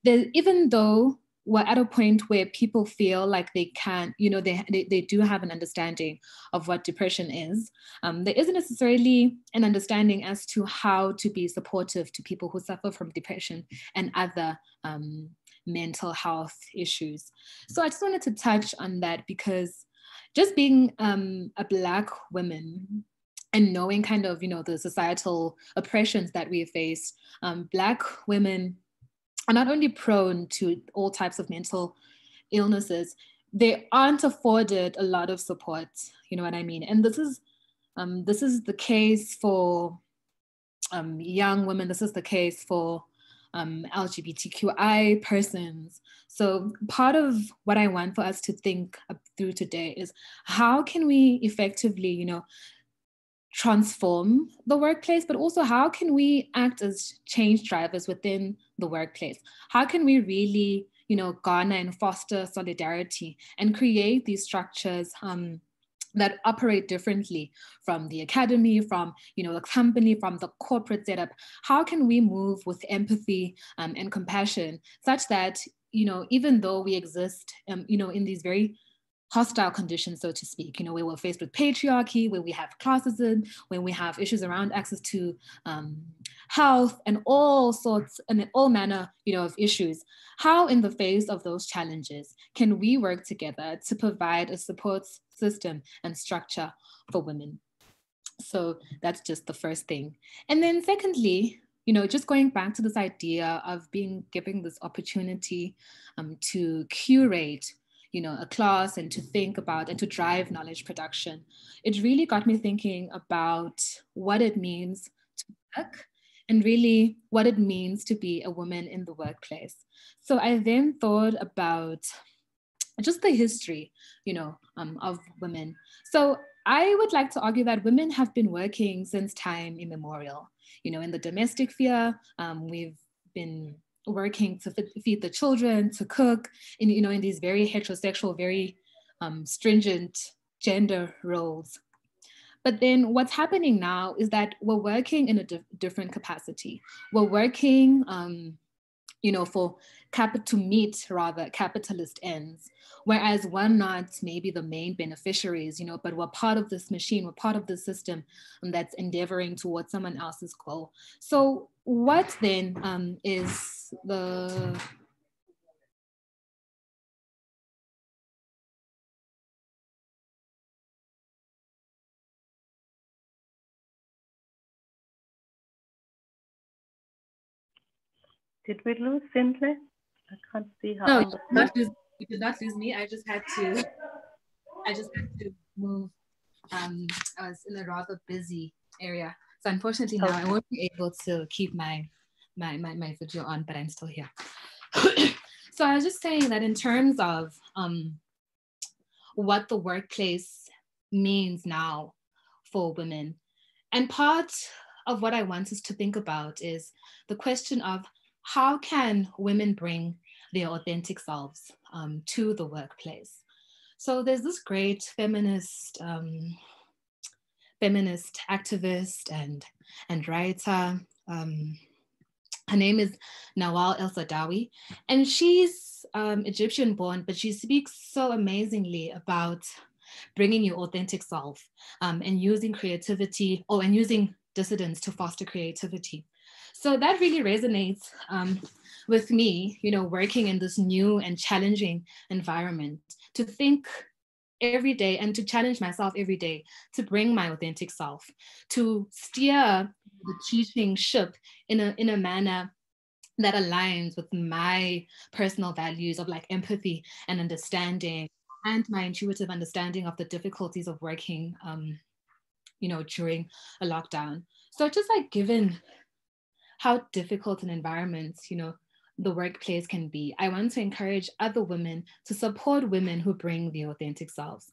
even though we're at a point where people feel like they can, they do have an understanding of what depression is, there isn't necessarily an understanding as to how to be supportive to people who suffer from depression and other mental health issues. So I just wanted to touch on that, because just being a Black woman and knowing kind of, the societal oppressions that we face, Black women are not only prone to all types of mental illnesses, they aren't afforded a lot of support, you know what I mean? And this is the case for young women, this is the case for LGBTQI persons. So part of what I want for us to think through today is how can we effectively, transform the workplace, but also how can we act as change drivers within the workplace? How can we really, garner and foster solidarity and create these structures that operate differently from the academy, from the company, from the corporate setup. How can we move with empathy and compassion such that even though we exist in these very hostile conditions, so to speak, where we're faced with patriarchy, where we have classism, where we have issues around access to health and all sorts and all manner, of issues. How in the face of those challenges can we work together to provide a support system and structure for women? So that's just the first thing. And then secondly, just going back to this idea of given this opportunity to curate a class and to think about and to drive knowledge production, it really got me thinking about what it means to work and really what it means to be a woman in the workplace. So I then thought about just the history, of women. So I would like to argue that women have been working since time immemorial. In the domestic sphere, we've been working to feed the children, to cook, in these very heterosexual, very stringent gender roles. But then what's happening now is that we're working in a different capacity. We're working, to meet capitalist ends, whereas we're not maybe the main beneficiaries, but we're part of this machine, we're part of the system that's endeavoring towards someone else's goal. So what then is the... Did we lose Sihle? I can't see her. No, you did not lose me. I just had to move. I was in a rather busy area. So unfortunately now I won't be able to keep my video on, but I'm still here. So I was just saying that in terms of what the workplace means now for women, and part of what I want us to think about is the question of how can women bring their authentic selves to the workplace? So there's this great feminist activist and writer. Her name is Nawal El-Saadawi, and she's Egyptian born, but she speaks so amazingly about bringing your authentic self and using creativity and using dissidence to foster creativity. So that really resonates with me, working in this new and challenging environment, to think every day and to challenge myself every day to bring my authentic self, to steer the teaching ship in a manner that aligns with my personal values of like empathy and understanding, and my intuitive understanding of the difficulties of working, during a lockdown. So just like given how difficult an environment, the workplace can be, I want to encourage other women to support women who bring their authentic selves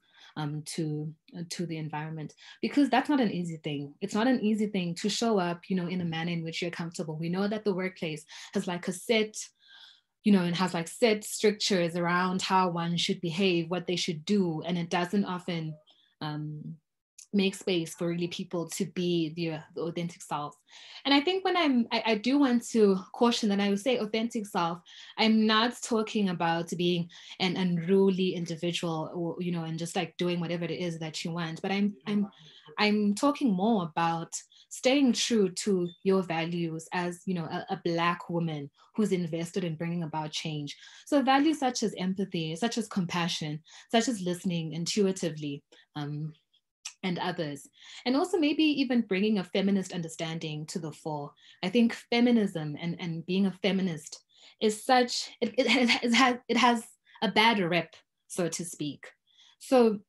to the environment, because that's not an easy thing. It's not an easy thing to show up, in a manner in which you're comfortable. We know that the workplace has like a set, and has like set strictures around how one should behave, what they should do, and it doesn't often make space for really people to be the authentic self. And I think when I do want to caution that I would say authentic self, I'm not talking about being an unruly individual or, and just like doing whatever it is that you want, but I'm talking more about staying true to your values as, a Black woman who's invested in bringing about change. So values such as empathy, such as compassion, such as listening intuitively, and others. And also maybe even bringing a feminist understanding to the fore. I think feminism and being a feminist is such, it has a bad rep, so to speak. So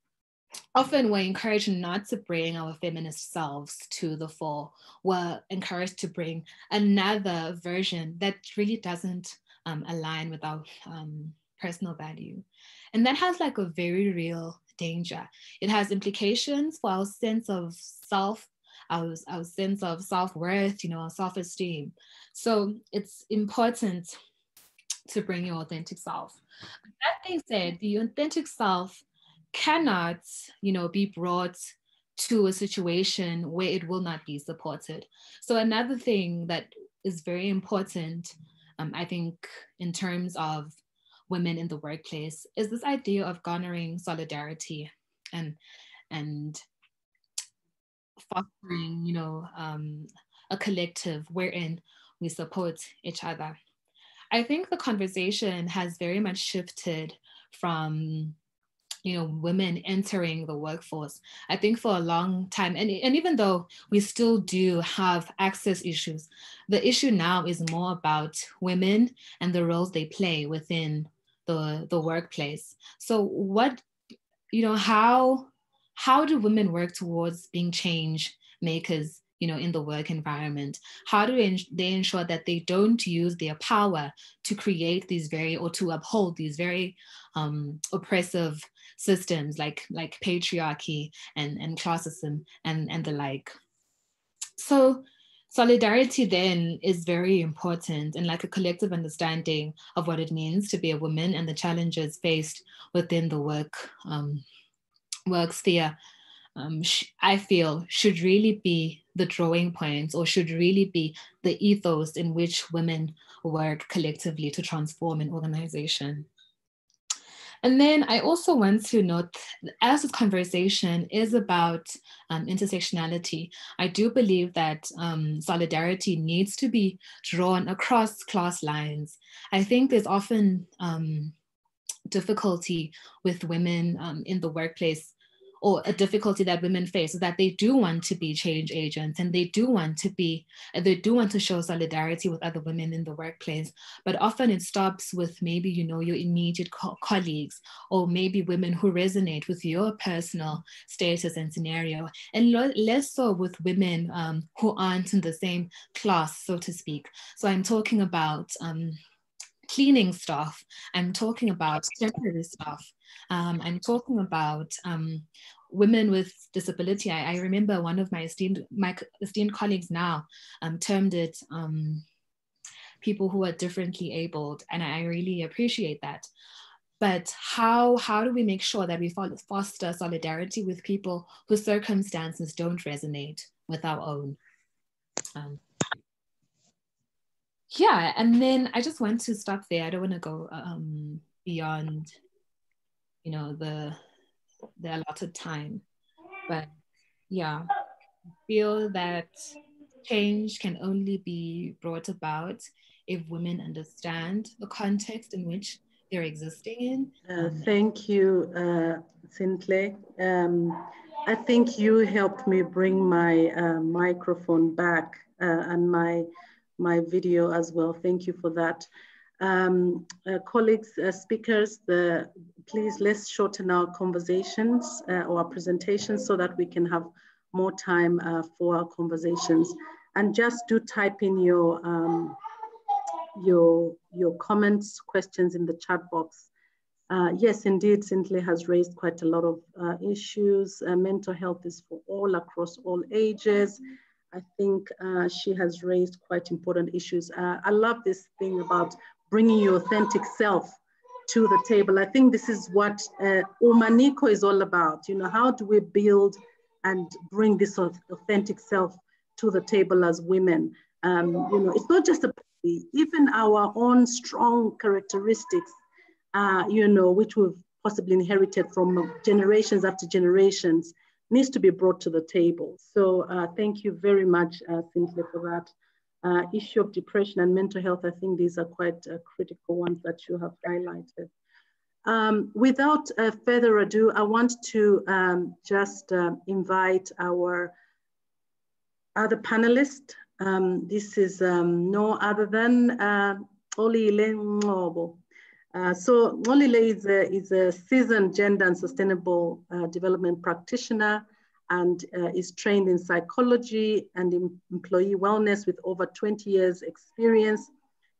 often we're encouraged not to bring our feminist selves to the fore. We're encouraged to bring another version that really doesn't align with our personal value. And that has like a very real danger. It has implications for our sense of self, our sense of self-worth, our self-esteem. So it's important to bring your authentic self. That being said, the authentic self cannot, be brought to a situation where it will not be supported. So another thing that is very important, I think, in terms of women in the workplace is this idea of garnering solidarity and fostering, a collective wherein we support each other. I think the conversation has very much shifted from women entering the workforce. I think for a long time, and even though we still do have access issues, the issue now is more about women and the roles they play within the workplace. So what, how do women work towards being change makers, in the work environment? How do they ensure that they don't use their power to create these or to uphold these very oppressive systems like patriarchy and classism and the like? So solidarity then is very important, and like a collective understanding of what it means to be a woman and the challenges faced within the work sphere, I feel should really be the drawing points, or should really be the ethos in which women work collectively to transform an organization. And then I also want to note, as this conversation is about intersectionality, I do believe that solidarity needs to be drawn across class lines. I think there's often difficulty with women in the workplace, or a difficulty that women face, is that they do want to be change agents, and they do want to show solidarity with other women in the workplace. But often it stops with maybe, your immediate colleagues, or maybe women who resonate with your personal status and scenario, and less so with women who aren't in the same class, so to speak. So I'm talking about cleaning staff, I'm talking about temporary staff, I'm talking about women with disability. I remember one of my esteemed colleagues now termed it people who are differently abled, and I really appreciate that. But how do we make sure that we foster solidarity with people whose circumstances don't resonate with our own? Yeah, and then I just want to stop there. I don't want to go beyond, the allotted time. But yeah, I feel that change can only be brought about if women understand the context in which they're existing in. Thank you, Sihle. I think you helped me bring my microphone back and my video as well. Thank you for that. Colleagues, speakers, please let's shorten our conversations or our presentations so that we can have more time for our conversations. And just do type in your comments, questions in the chat box. Yes, indeed, Sihle has raised quite a lot of issues. Mental health is for all, across all ages. I think she has raised quite important issues. I love this thing about bringing your authentic self to the table. I think this is what WomaNiko is all about. How do we build and bring this authentic self to the table as women? It's not just even our own strong characteristics, which we've possibly inherited from generations after generations, needs to be brought to the table. So thank you very much, Sihle, for that. Issue of depression and mental health, I think these are quite critical ones that you have highlighted. Without further ado, I want to just invite our other panelist. This is no other than Sihle Motsa. So Sihle is a seasoned gender and sustainable development practitioner, and is trained in psychology and in employee wellness with over 20 years experience.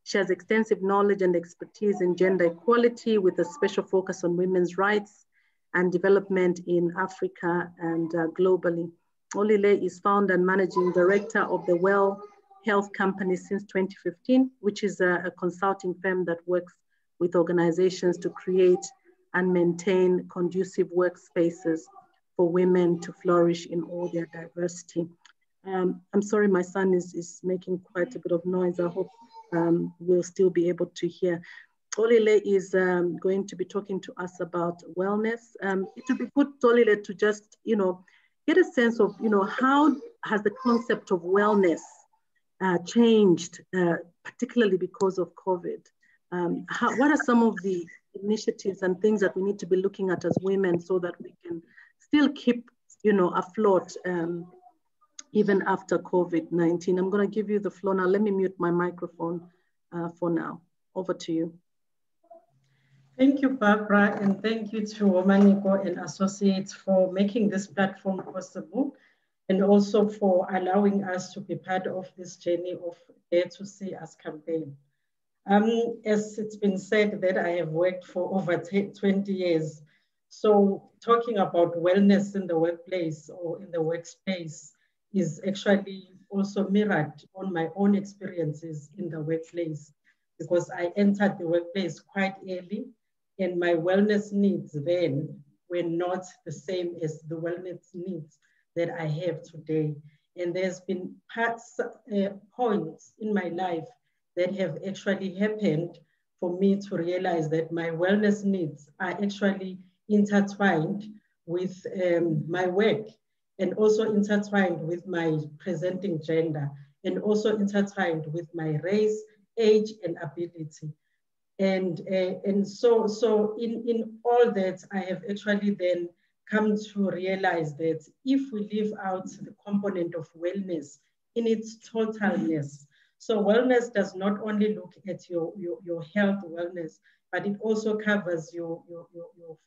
She has extensive knowledge and expertise in gender equality with a special focus on women's rights and development in Africa and globally. Sihle is founder and managing director of the Well Health Company since 2015, which is a consulting firm that works with organizations to create and maintain conducive workspaces for women to flourish in all their diversity. I'm sorry, my son is making quite a bit of noise. I hope we'll still be able to hear. Tolile is going to be talking to us about wellness. It would be good, Tolile, to just, get a sense of, how has the concept of wellness changed, particularly because of COVID? What are some of the initiatives and things that we need to be looking at as women so that we can still keep, afloat even after COVID-19? I'm going to give you the floor now. Let me mute my microphone for now. Over to you. Thank you, Barbara, and thank you to WomaNiko and Associates for making this platform possible, and also for allowing us to be part of this journey of Dare to See Us campaign. As it's been said that I have worked for over 20 years, so talking about wellness in the workplace or in the workspace is actually also mirrored on my own experiences in the workplace, because I entered the workplace quite early, and my wellness needs then were not the same as the wellness needs that I have today. And there's been points in my life that have actually happened for me to realize that my wellness needs are actually intertwined with my work, and also intertwined with my presenting gender, and also intertwined with my race, age, and ability. And so in all that, I have actually then come to realize that if we leave out the component of wellness in its totalness, so wellness does not only look at your health wellness, but it also covers your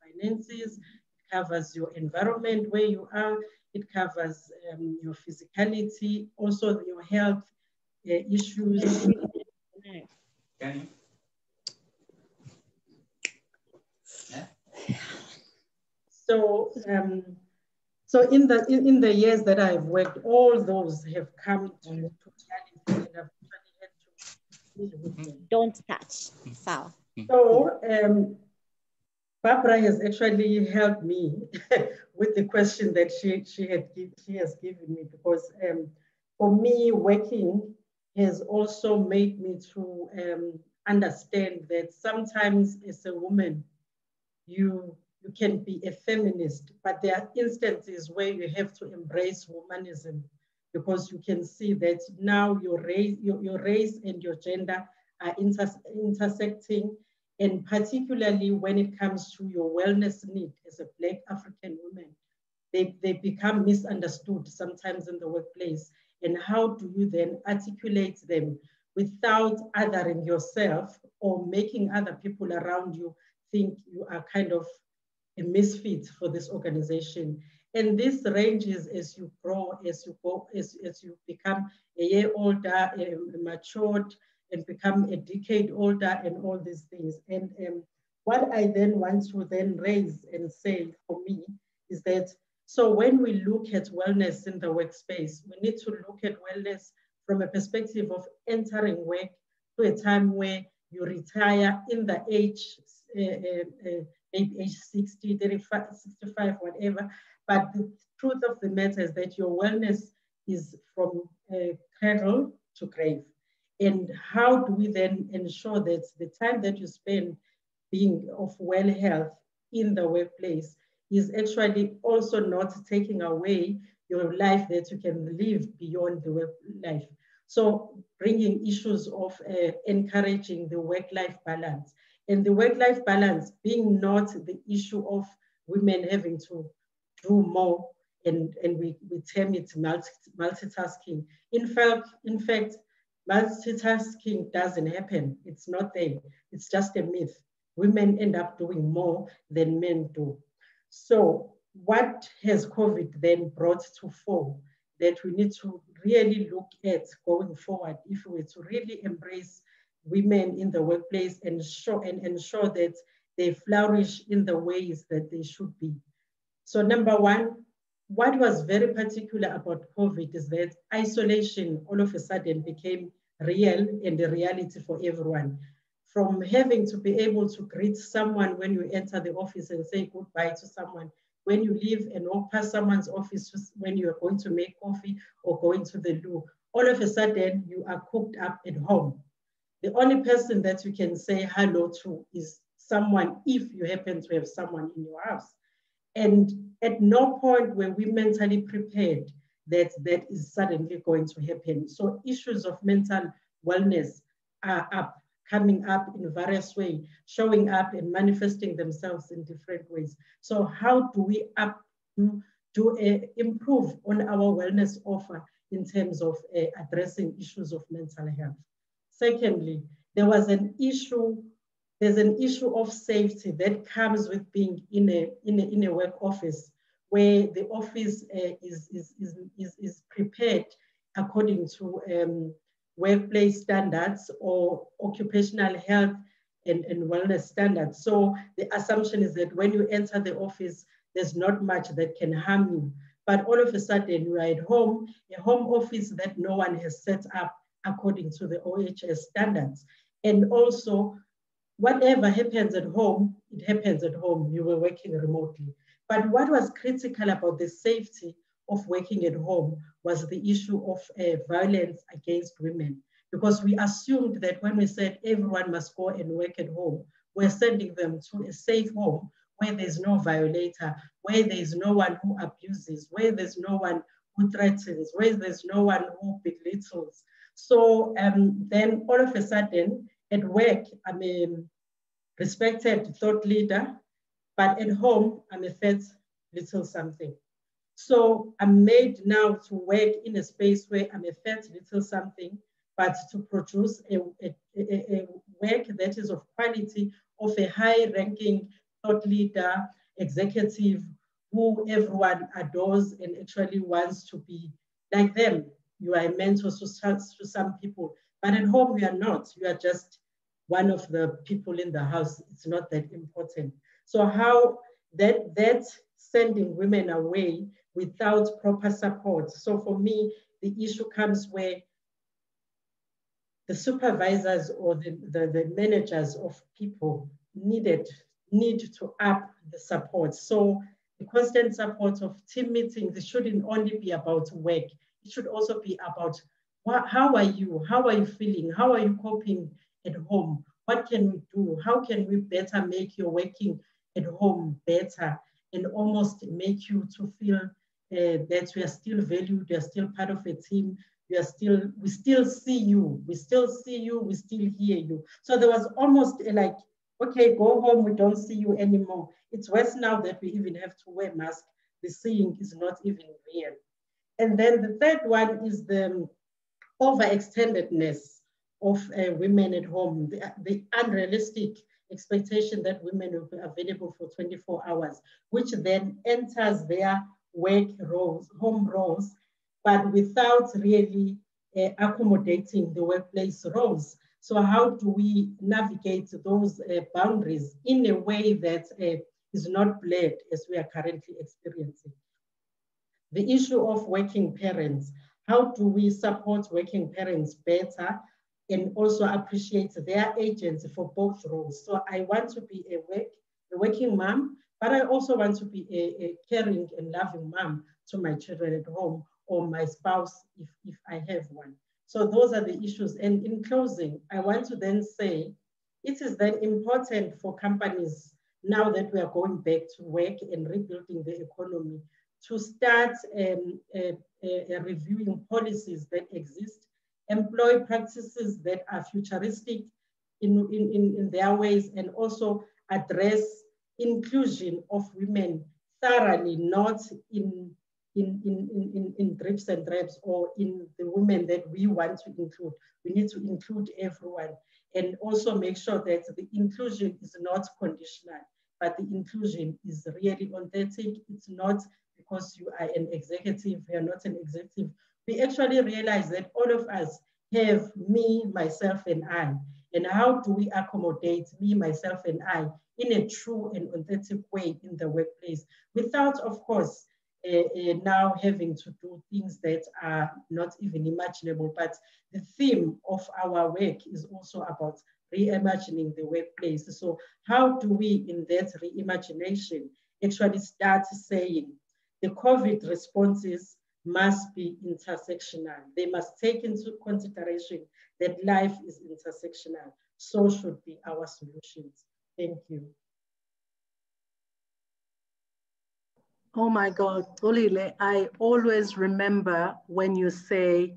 finances, it covers your environment where you are, it covers your physicality, also your health issues. Okay. So in the years that I've worked, all those have come to reality, and I've actually had to deal with them. Don't touch. So Barbara has actually helped me with the question that she has given me, because for me, working has also made me to understand that sometimes as a woman, you can be a feminist, but there are instances where you have to embrace womanism, because you can see that now your race and your gender are intersecting, and particularly when it comes to your wellness need as a Black African woman, they become misunderstood sometimes in the workplace. And how do you then articulate them without othering yourself or making other people around you think you are kind of a misfit for this organization? And this ranges as you grow, as you become a year older, matured, and become a decade older, and all these things. And what I then want to then raise and say for me is that, so when we look at wellness in the workspace, we need to look at wellness from a perspective of entering work to a time where you retire in the age, maybe age 60, 35, 65, whatever. But the truth of the matter is that your wellness is from cradle to grave. And how do we then ensure that the time that you spend being of well health in the workplace is actually also not taking away your life that you can live beyond the work life? So bringing issues of encouraging the work-life balance, and the work-life balance being not the issue of women having to do more, and we term it multitasking. In fact, multitasking doesn't happen. It's not there. It's just a myth. Women end up doing more than men do. So what has COVID then brought to fore that we need to really look at going forward if we were to really embrace women in the workplace and ensure that they flourish in the ways that they should be? So number one, what was very particular about COVID is that isolation all of a sudden became real and a reality for everyone. from having to be able to greet someone when you enter the office and say goodbye to someone, when you leave and walk past someone's office when you are going to make coffee or going to the loo, all of a sudden you are cooped up at home. The only person that you can say hello to is someone, if you happen to have someone in your house. And at no point were we mentally prepared that that is suddenly going to happen. So issues of mental wellness are coming up in various ways, showing up and manifesting themselves in different ways. So how do we improve on our wellness offer in terms of addressing issues of mental health? Secondly, there's an issue of safety that comes with being in a work office, where the office is prepared according to workplace standards or occupational health and wellness standards. So the assumption is that when you enter the office, there's not much that can harm you. But all of a sudden, you are at home, a home office that no one has set up according to the OHS standards. And also, whatever happens at home, it happens at home. You were working remotely. But what was critical about the safety of working at home was the issue of violence against women. Because we assumed that when we said everyone must go and work at home, we're sending them to a safe home where there's no violator, where there's no one who abuses, where there's no one who threatens, where there's no one who belittles. So then all of a sudden at work, I'm a respected thought leader, but at home, I'm a fat little something. So I'm made now to work in a space where I'm a fat little something, but to produce a work that is of quality of a high-ranking thought leader, executive, who everyone adores and actually wants to be like them. You are a mentor to some people, but at home you are not. You are just one of the people in the house. It's not that important. So how that sending women away without proper support. So for me, the issue comes where the supervisors or the managers of people need to up the support. So the constant support of team meetings, it shouldn't only be about work. It should also be about how are you? How are you feeling? How are you coping at home? What can we do? How can we better make your working at home better and almost make you to feel that we are still valued, we are still part of a team, we still see you, we still hear you. So there was almost like, okay, go home, we don't see you anymore. It's worse now that we even have to wear masks. The seeing is not even real. And then the third one is the overextendedness of women at home, the unrealistic expectation that women will be available for 24 hours, which then enters their work roles, home roles, but without really accommodating the workplace roles. So how do we navigate those boundaries in a way that is not blurred as we are currently experiencing? The issue of working parents, how do we support working parents better and also appreciate their agency for both roles? So I want to be a working mom, but I also want to be a caring and loving mom to my children at home or my spouse if I have one. So those are the issues. And in closing, I want to then say, it is then important for companies, now that we are going back to work and rebuilding the economy, to start reviewing policies that exist, employ practices that are futuristic in their ways, and also address inclusion of women thoroughly, not in drips and drabs or in the women that we want to include. We need to include everyone and also make sure that the inclusion is not conditional, but the inclusion is really authentic. It's not because you are an executive, you are not an executive. We actually realize that all of us have me, myself, and I. And how do we accommodate me, myself, and I in a true and authentic way in the workplace without, of course, now having to do things that are not even imaginable. But the theme of our work is also about reimagining the workplace. So how do we, in that reimagination, actually start saying the COVID responses must be intersectional. They must take into consideration that life is intersectional. So should be our solutions. Thank you. Oh my God, Olile, I always remember when you say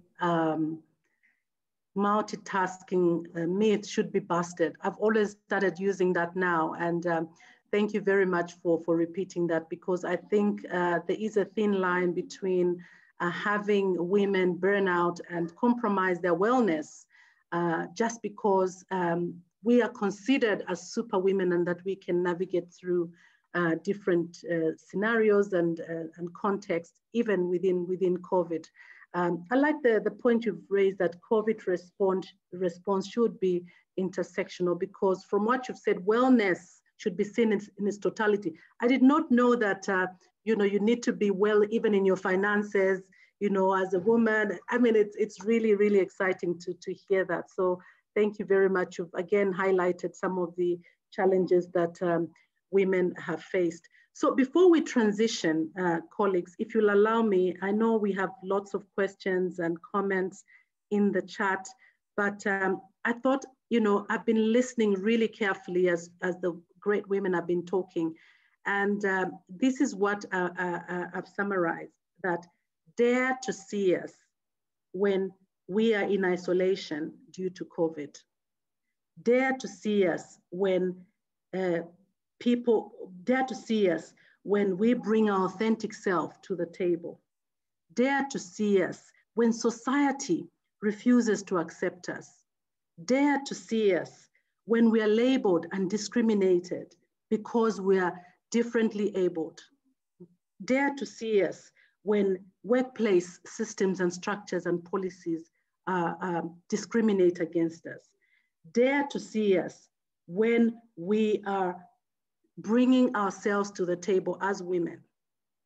multitasking myth should be busted. I've always started using that now, and thank you very much for repeating that, because I think there is a thin line between having women burn out and compromise their wellness just because we are considered as super women and that we can navigate through different scenarios and contexts, even within COVID. I like the point you've raised that COVID response should be intersectional, because from what you've said, wellness should be seen in its totality. I did not know that you need to be well even in your finances, as a woman. I mean, it's really, really exciting to hear that. So thank you very much. You've again highlighted some of the challenges that women have faced. So before we transition, colleagues, if you'll allow me, I know we have lots of questions and comments in the chat, but I thought, I've been listening really carefully as the great women have been talking. And this is what I've summarized, that dare to see us when we are in isolation due to COVID. Dare to see us when people dare to see us when we bring our authentic self to the table. Dare to see us when society refuses to accept us. Dare to see us when we are labeled and discriminated because we are differently abled. Dare to see us when workplace systems and structures and policies discriminate against us. Dare to see us when we are bringing ourselves to the table as women.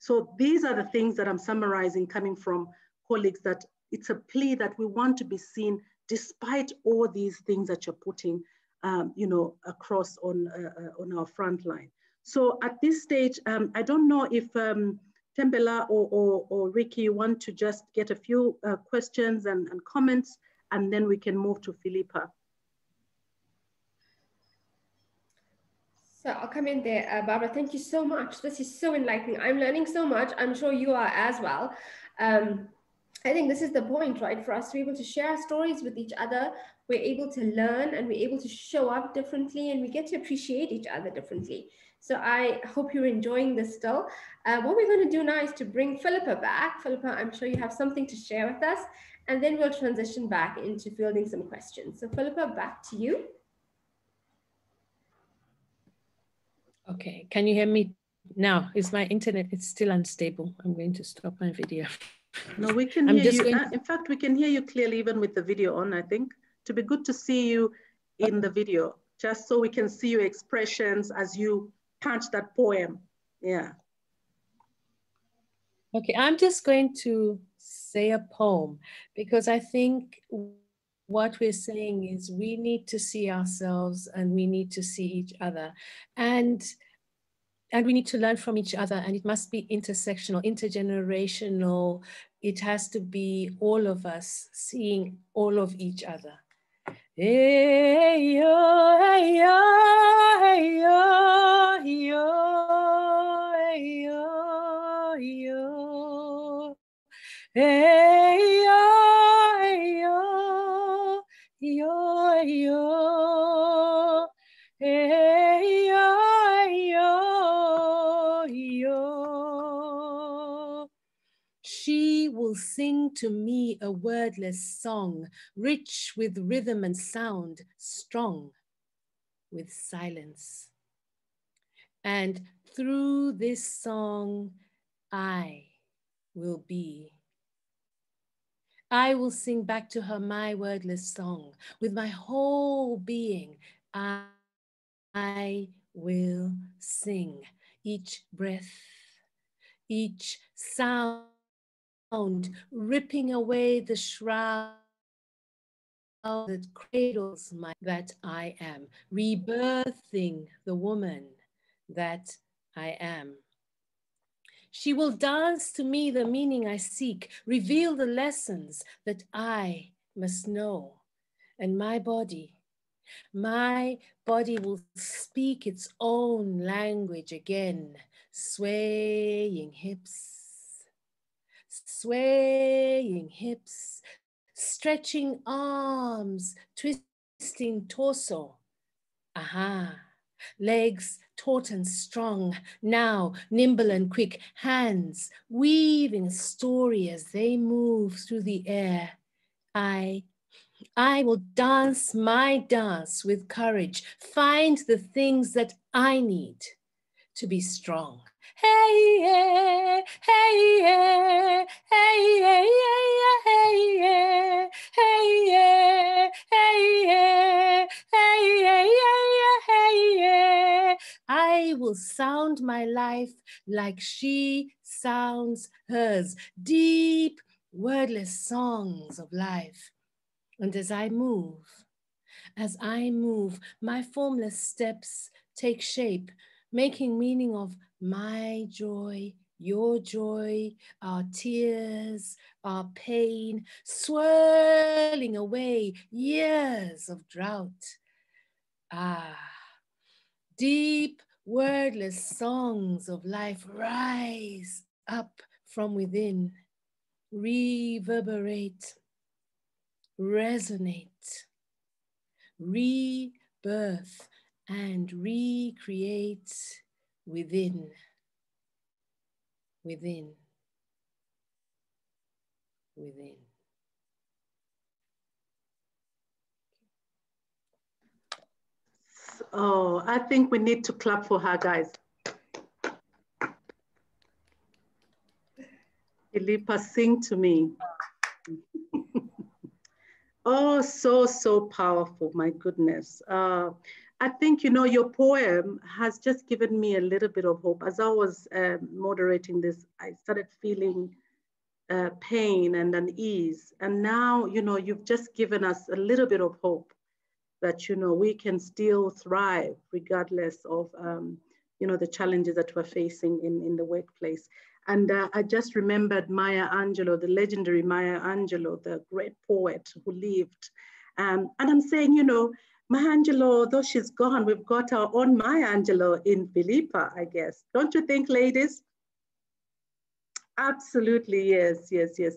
So these are the things that I'm summarizing coming from colleagues, that it's a plea that we want to be seen despite all these things that you're putting across on our front line. So at this stage, I don't know if Thembela or Ricky, you want to just get a few questions and comments, and then we can move to Philippa. So I'll come in there, Barbara. Thank you so much. This is so enlightening. I'm learning so much. I'm sure you are as well. I think this is the point, right? For us to be able to share our stories with each other, we're able to learn and we're able to show up differently, and we get to appreciate each other differently. So I hope you're enjoying this still. What we're going to do now is to bring Philippa back. Philippa, I'm sure you have something to share with us, and then we'll transition back into fielding some questions. So Philippa, back to you. Okay, can you hear me now? Is my internet, it's still unstable. I'm going to stop my video. No, we can hear you. In fact, we can hear you clearly even with the video on, I think. To be good to see you in the video, just so we can see your expressions as you punch that poem. Yeah. Okay, I'm just going to say a poem, because I think what we're saying is we need to see ourselves and we need to see each other, and we need to learn from each other, and it must be intersectional, intergenerational. It has to be all of us seeing all of each other. Hey yo, hey yo, hey yo, yo, hey yo, yo. Hey yo, hey yo, yo, yo. Hey yo, yo. She will sing to me a wordless song, rich with rhythm and sound, strong with silence. And through this song, I will be. I will sing back to her my wordless song with my whole being. I will sing each breath, each sound, ripping away the shroud that cradles that I am, rebirthing the woman that I am. She will dance to me the meaning I seek, reveal the lessons that I must know. And my body will speak its own language again, swaying hips, stretching arms, twisting torso. Aha. Legs taut and strong, now nimble and quick, hands weaving a story as they move through the air. I will dance my dance with courage, find the things that I need to be strong. Hey, yeah, hey, yeah, hey, yeah, hey, yeah, hey, yeah, hey, yeah, hey, yeah, hey, yeah. I will sound my life like she sounds hers, deep, wordless songs of life. And as I move, my formless steps take shape, making meaning of my joy, your joy, our tears, our pain, swirling away years of drought. Ah, deep, wordless songs of life rise up from within, reverberate, resonate, rebirth and recreate within. Oh, I think we need to clap for her, guys. Philippa, sing to me. Oh, so powerful, my goodness. I think, your poem has just given me a little bit of hope. As I was moderating this, I started feeling pain and unease. And now, you've just given us a little bit of hope that, we can still thrive regardless of, the challenges that we're facing in the workplace. And I just remembered Maya Angelou, the legendary Maya Angelou, the great poet who lived. And I'm saying, Maya Angelou, though she's gone, we've got our own Maya Angelou in Philippa, I guess. Don't you think, ladies? Absolutely, yes.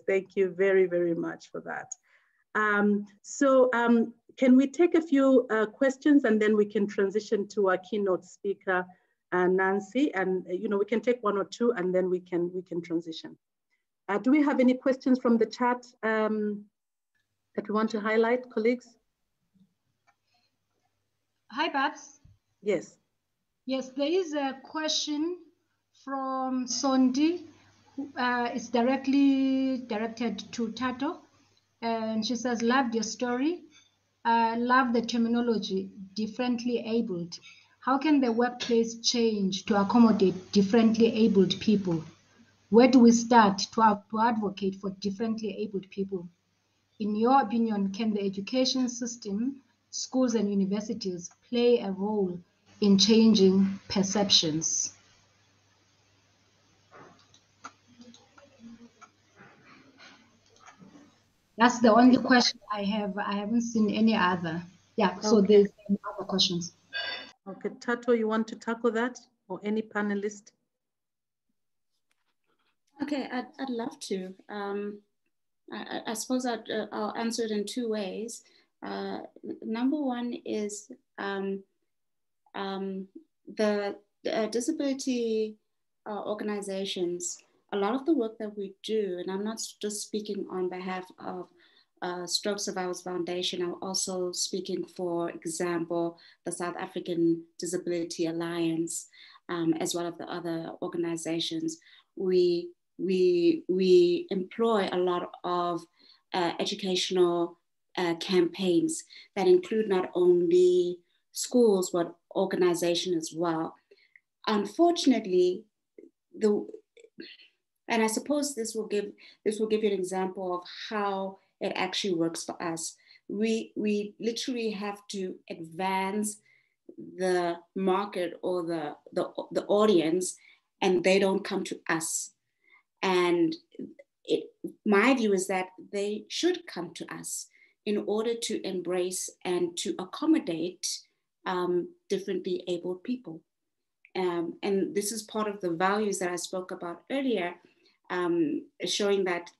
Thank you very, very much for that. Can we take a few questions and then we can transition to our keynote speaker, Nancy, and we can take one or two and then we can transition. Do we have any questions from the chat that we want to highlight, colleagues? Hi, Babs. Yes. Yes, there is a question from Sondi. It's directly directed to Thato. And she says, loved your story. Love the terminology, differently abled. How can the workplace change to accommodate differently abled people? Where do we start to advocate for differently abled people? In your opinion, can the education system, schools and universities play a role in changing perceptions? That's the only question I have. I haven't seen any other. Yeah, so Okay. there's any other questions. Okay, Thato, you want to tackle that, or any panelist? Okay, I'd love to. I suppose I'll answer it in two ways. Number one is the disability organizations. A lot of the work that we do, and I'm not just speaking on behalf of Stroke Survivors Foundation, I'm also speaking, for example, the South African Disability Alliance, as well as the other organizations. We employ a lot of educational campaigns that include not only schools, but organizations as well. Unfortunately, and I suppose this will give you an example of how it actually works for us. we literally have to advance the market or the audience, and they don't come to us. And my view is that they should come to us in order to embrace and to accommodate differently abled people. And this is part of the values that I spoke about earlier, showing that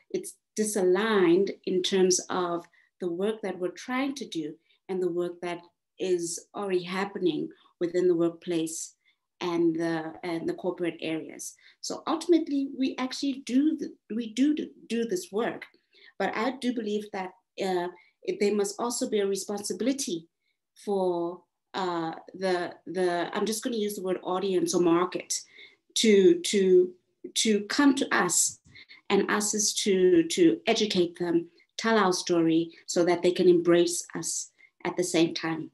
it's disaligned in terms of the work that we're trying to do and the work that is already happening within the workplace and the corporate areas. So ultimately, we actually do this work, but I do believe that there must also be a responsibility for I'm just going to use the word audience or market to come to us and ask us to educate them, tell our story so that they can embrace us at the same time.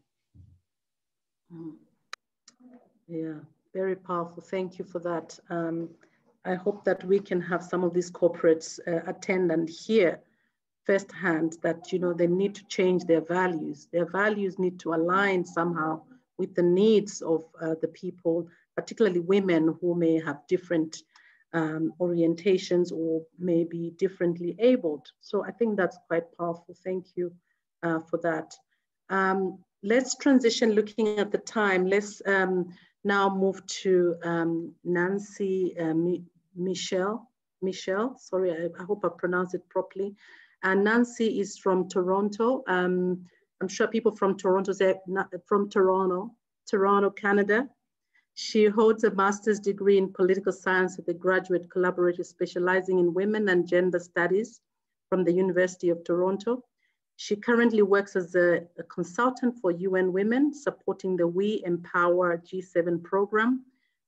Yeah, very powerful. Thank you for that. I hope that we can have some of these corporates attend and hear firsthand that, you know, they need to change their values. Their values need to align somehow with the needs of the people, particularly women who may have different orientations or may be differently abled. So I think that's quite powerful. Thank you for that. Let's transition, looking at the time. Let's now move to Nancy Michelle. Sorry, I hope I pronounced it properly. Nancy is from Toronto. I'm sure people from Toronto say from Toronto, Canada. She holds a master's degree in political science with a graduate collaborator specializing in women and gender studies from the University of Toronto. She currently works as a consultant for UN Women, supporting the We Empower G7 program,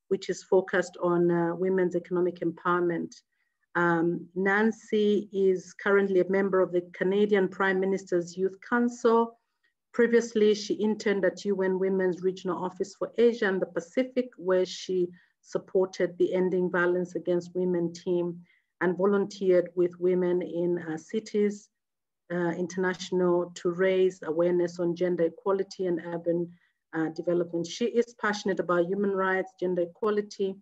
which is focused on women's economic empowerment. Nancy is currently a member of the Canadian Prime Minister's Youth Council. Previously, she interned at UN Women's Regional Office for Asia and the Pacific, where she supported the Ending Violence Against Women team and volunteered with Women in Cities International to raise awareness on gender equality and urban development. She is passionate about human rights, gender equality,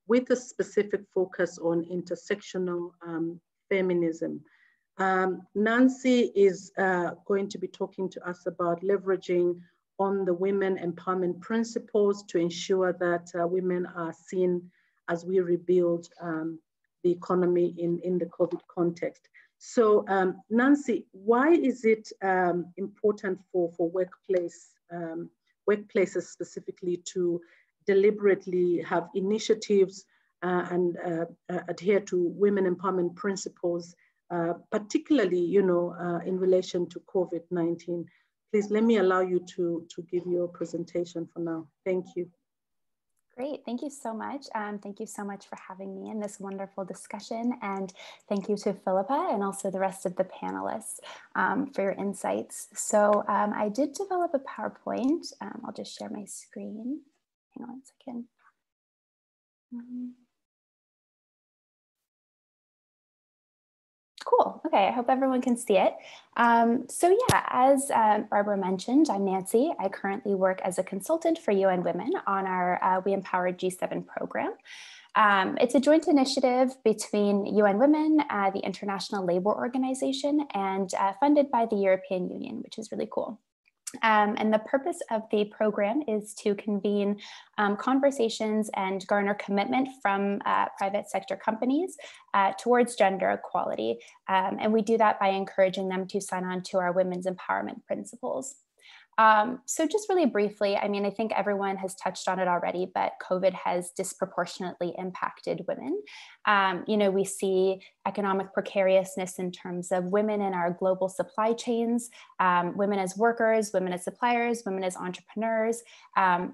with a specific focus on intersectional feminism. Nancy is going to be talking to us about leveraging on the women empowerment principles to ensure that women are seen as we rebuild the economy in the COVID context. So Nancy, why is it important for workplaces specifically to deliberately have initiatives and adhere to women empowerment principles, particularly, you know, in relation to COVID-19? Please let me allow you to give your presentation for now. Thank you. Great, thank you so much. Thank you so much for having me in this wonderful discussion. And thank you to Philippa and also the rest of the panelists for your insights. So I did develop a PowerPoint. I'll just share my screen. Hang on a second. Cool. Okay, I hope everyone can see it. So yeah, as Barbara mentioned, I'm Nancy. I currently work as a consultant for UN Women on our We Empower G7 program. It's a joint initiative between UN Women, the International Labour Organization, and funded by the European Union, which is really cool. And the purpose of the program is to convene conversations and garner commitment from private sector companies towards gender equality. And we do that by encouraging them to sign on to our women's empowerment principles. So just really briefly, I mean, I think everyone has touched on it already, but COVID has disproportionately impacted women. You know, we see economic precariousness in terms of women in our global supply chains, women as workers, women as suppliers, women as entrepreneurs,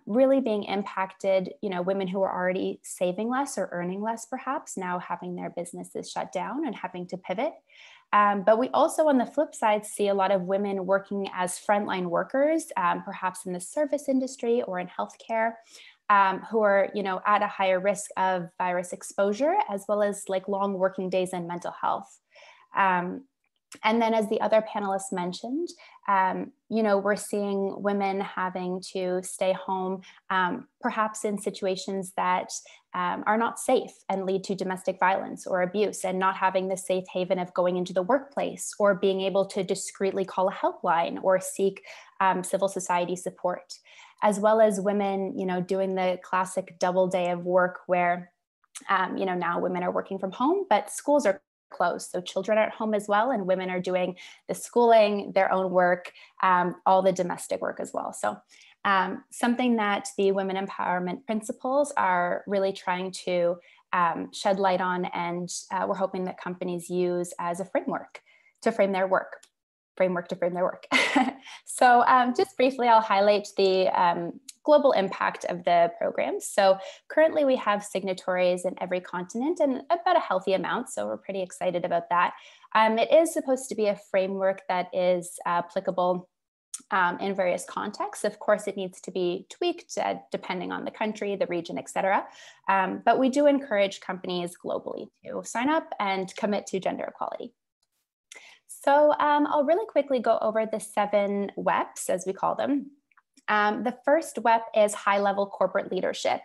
really being impacted, you know, women who are already saving less or earning less, perhaps now having their businesses shut down and having to pivot. But we also, on the flip side, see a lot of women working as frontline workers, perhaps in the service industry or in healthcare, who are, you know, at a higher risk of virus exposure, as well as like long working days and mental health. And then, as the other panelists mentioned, you know, we're seeing women having to stay home, perhaps in situations that are not safe and lead to domestic violence or abuse, and not having the safe haven of going into the workplace or being able to discreetly call a helpline or seek civil society support, as well as women, you know, doing the classic double day of work where, you know, now women are working from home, but schools are closed. So children are at home as well, and women are doing the schooling, their own work, all the domestic work as well. So something that the women empowerment principles are really trying to shed light on, and we're hoping that companies use as a framework to frame their work. So just briefly, I'll highlight the global impact of the program. So currently we have signatories in every continent, and about a healthy amount. So we're pretty excited about that. It is supposed to be a framework that is applicable in various contexts. Of course, it needs to be tweaked depending on the country, the region, etc. But we do encourage companies globally to sign up and commit to gender equality. So I'll really quickly go over the 7 WEPs, as we call them. The first WEP is high-level corporate leadership.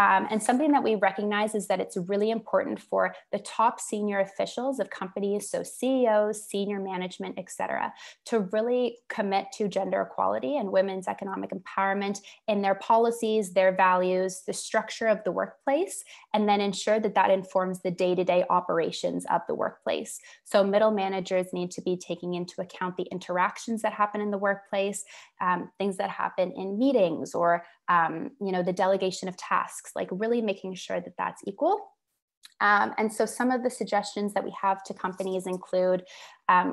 And something that we recognize is that it's really important for the top senior officials of companies, so CEOs, senior management, et cetera, to really commit to gender equality and women's economic empowerment in their policies, their values, the structure of the workplace, and then ensure that that informs the day-to-day operations of the workplace. So middle managers need to be taking into account the interactions that happen in the workplace, things that happen in meetings, or you know, the delegation of tasks, like really making sure that that's equal. And so some of the suggestions that we have to companies include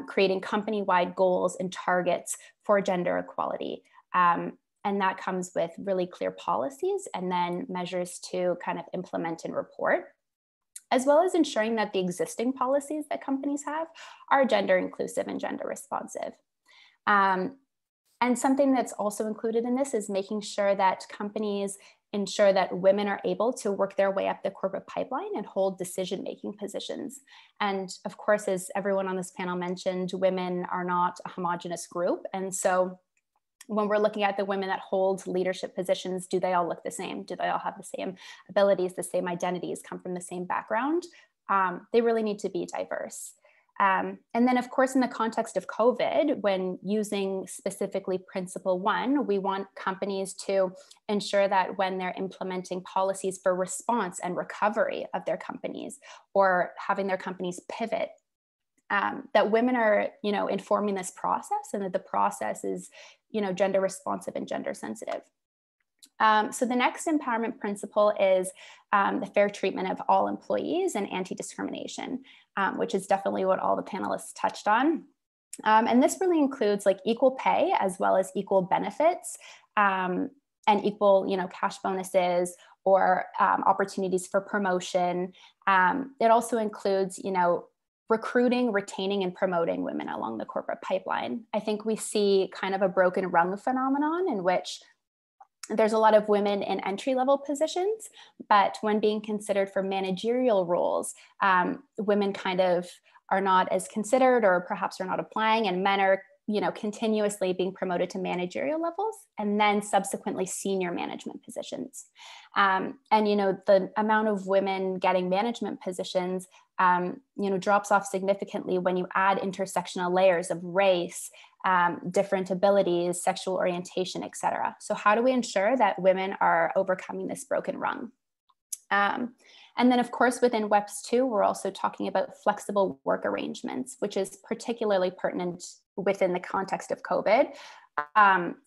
creating company-wide goals and targets for gender equality. And that comes with really clear policies and then measures to kind of implement and report, as well as ensuring that the existing policies that companies have are gender inclusive and gender responsive. And something that's also included in this is making sure that companies ensure that women are able to work their way up the corporate pipeline and hold decision-making positions. And of course, as everyone on this panel mentioned, women are not a homogenous group. And so when we're looking at the women that hold leadership positions, do they all look the same? Do they all have the same abilities, the same identities, come from the same background? They really need to be diverse. And then, of course, in the context of COVID, when using specifically Principle 1, we want companies to ensure that when they're implementing policies for response and recovery of their companies, or having their companies pivot, that women are, you know, informing this process, and that the process is, you know, gender responsive and gender sensitive. So the next empowerment principle is the fair treatment of all employees and anti-discrimination, which is definitely what all the panelists touched on. And this really includes like equal pay as well as equal benefits and equal, you know, cash bonuses or opportunities for promotion. It also includes, you know, recruiting, retaining, and promoting women along the corporate pipeline. I think we see kind of a broken rung phenomenon in which there's a lot of women in entry-level positions, but when being considered for managerial roles, women kind of are not as considered, or perhaps are not applying, and men are, you know, continuously being promoted to managerial levels and then subsequently senior management positions. And, you know, the amount of women getting management positions, you know, drops off significantly when you add intersectional layers of race, different abilities, sexual orientation, et cetera. So how do we ensure that women are overcoming this broken rung? And then, of course, within WEPS 2, we're also talking about flexible work arrangements, which is particularly pertinent within the context of COVID.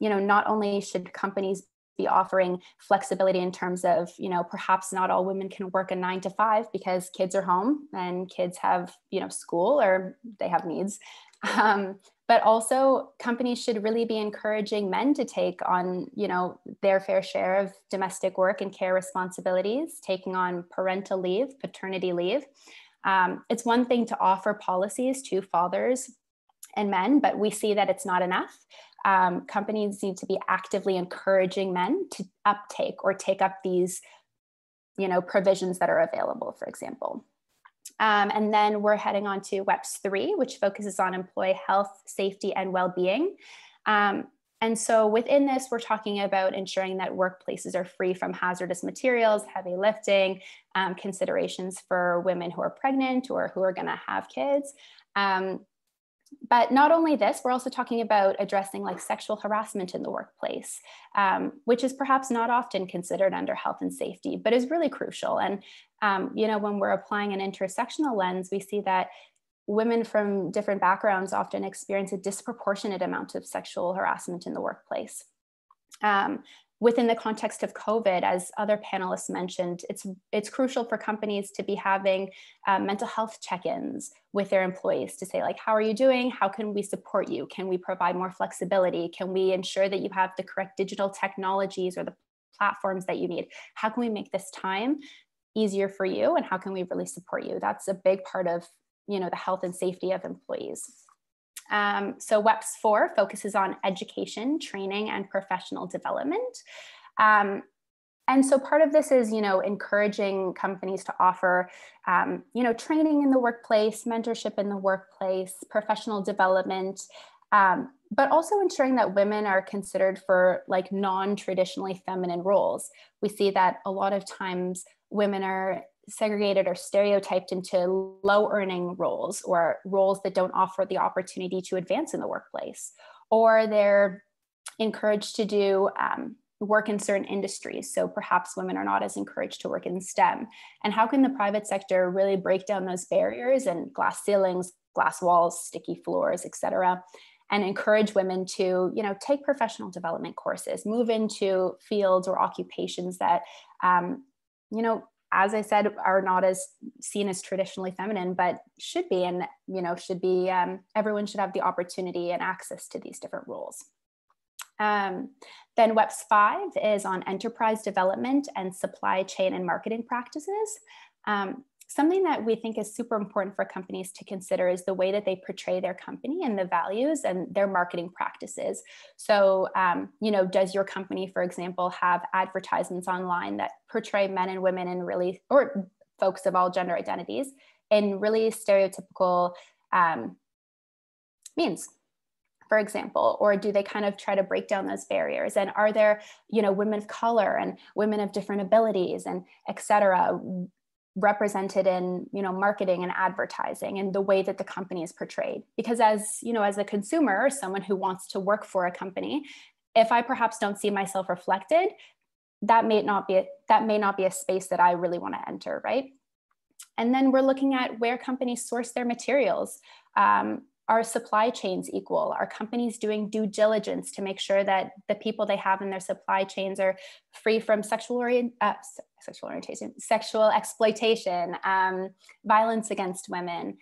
You know, not only should companies be offering flexibility in terms of, you know, perhaps not all women can work a 9 to 5 because kids are home and kids have, you know, school or they have needs. But also companies should really be encouraging men to take on, you know, their fair share of domestic work and care responsibilities, taking on parental leave, paternity leave. It's one thing to offer policies to fathers and men, but we see that it's not enough. Companies need to be actively encouraging men to uptake or take up these, you know, provisions that are available, for example. And then we're heading on to WEPS 3, which focuses on employee health, safety, and well-being. And so within this, we're talking about ensuring that workplaces are free from hazardous materials, heavy lifting, considerations for women who are pregnant or who are going to have kids. But not only this, we're also talking about addressing like sexual harassment in the workplace, which is perhaps not often considered under health and safety, but is really crucial. And, when we're applying an intersectional lens, we see that women from different backgrounds often experience a disproportionate amount of sexual harassment in the workplace. Within the context of COVID, as other panelists mentioned, it's crucial for companies to be having mental health check-ins with their employees to say, like, how are you doing? How can we support you? Can we provide more flexibility? Can we ensure that you have the correct digital technologies or the platforms that you need? How can we make this time easier for you? And how can we really support you? That's a big part of the health and safety of employees. So WEPS 4 focuses on education, training, and professional development. And so part of this is, encouraging companies to offer, training in the workplace, mentorship in the workplace, professional development, but also ensuring that women are considered for like non-traditionally feminine roles. We see that a lot of times women are segregated or stereotyped into low earning roles or roles that don't offer the opportunity to advance in the workplace, or they're encouraged to do work in certain industries. So perhaps women are not as encouraged to work in STEM. And how can the private sector really break down those barriers and glass ceilings, glass walls, sticky floors, et cetera, and encourage women to, take professional development courses, move into fields or occupations that, as I said, are not as seen as traditionally feminine, but should be, and, everyone should have the opportunity and access to these different roles. Then WEPS 5 is on enterprise development and supply chain and marketing practices. Something that we think is super important for companies to consider is the way that they portray their company and the values and their marketing practices. So, does your company, for example, have advertisements online that portray men and women in really, or folks of all gender identities in really stereotypical means, for example, or do they kind of try to break down those barriers? And are there, women of color and women of different abilities and et cetera, represented in, marketing and advertising and the way that the company is portrayed? Because as a consumer or someone who wants to work for a company, if I perhaps don't see myself reflected, that may not be a space that I really want to enter, right? And then we're looking at where companies source their materials. Are supply chains equal? Are companies doing due diligence to make sure that the people they have in their supply chains are free from sexual orientation, sexual exploitation, violence against women?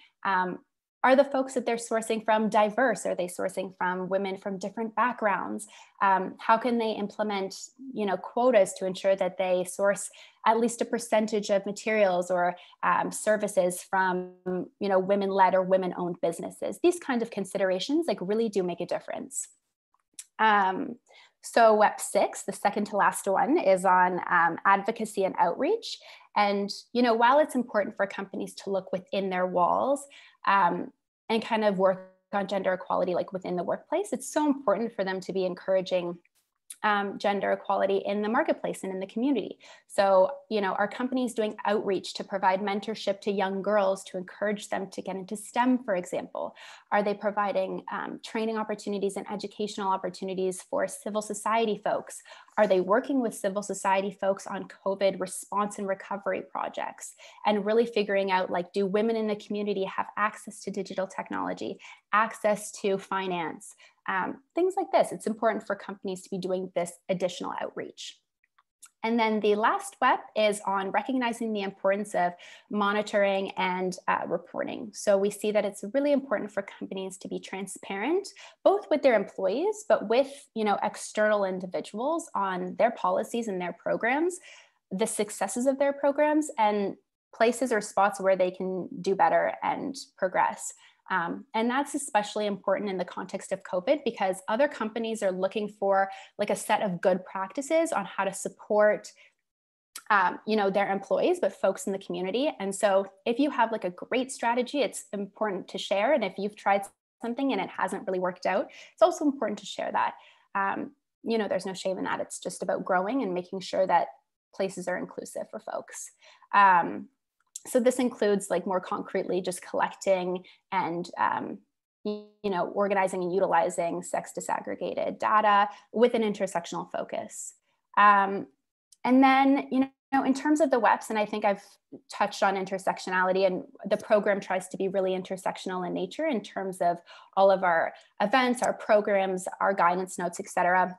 Are the folks that they're sourcing from diverse? Are they sourcing from women from different backgrounds? How can they implement, quotas to ensure that they source at least a percentage of materials or services from, women-led or women-owned businesses? These kinds of considerations really do make a difference. So WEP 6, the second to last one, is on advocacy and outreach. And, while it's important for companies to look within their walls and kind of work on gender equality within the workplace, it's so important for them to be encouraging gender equality in the marketplace and in the community. So, are companies doing outreach to provide mentorship to young girls to encourage them to get into STEM, for example? Are they providing training opportunities and educational opportunities for civil society folks? Are they working with civil society folks on COVID response and recovery projects? And really figuring out, do women in the community have access to digital technology, access to finance? Things like this. It's important for companies to be doing this additional outreach. And then the last WEP is on recognizing the importance of monitoring and reporting. So we see that it's really important for companies to be transparent, both with their employees, but with external individuals on their policies and their programs, the successes of their programs, and places or spots where they can do better and progress. And that's especially important in the context of COVID, because other companies are looking for a set of good practices on how to support their employees, but folks in the community. And so if you have like a great strategy, it's important to share. And if you've tried something and it hasn't really worked out, it's also important to share that. There's no shame in that. It's just about growing and making sure that places are inclusive for folks. So this includes like more concretely just collecting and organizing and utilizing sex disaggregated data with an intersectional focus. And then, in terms of the WEPs, and I think I've touched on intersectionality, and the program tries to be really intersectional in nature in terms of all of our events, our programs, our guidance notes, et cetera.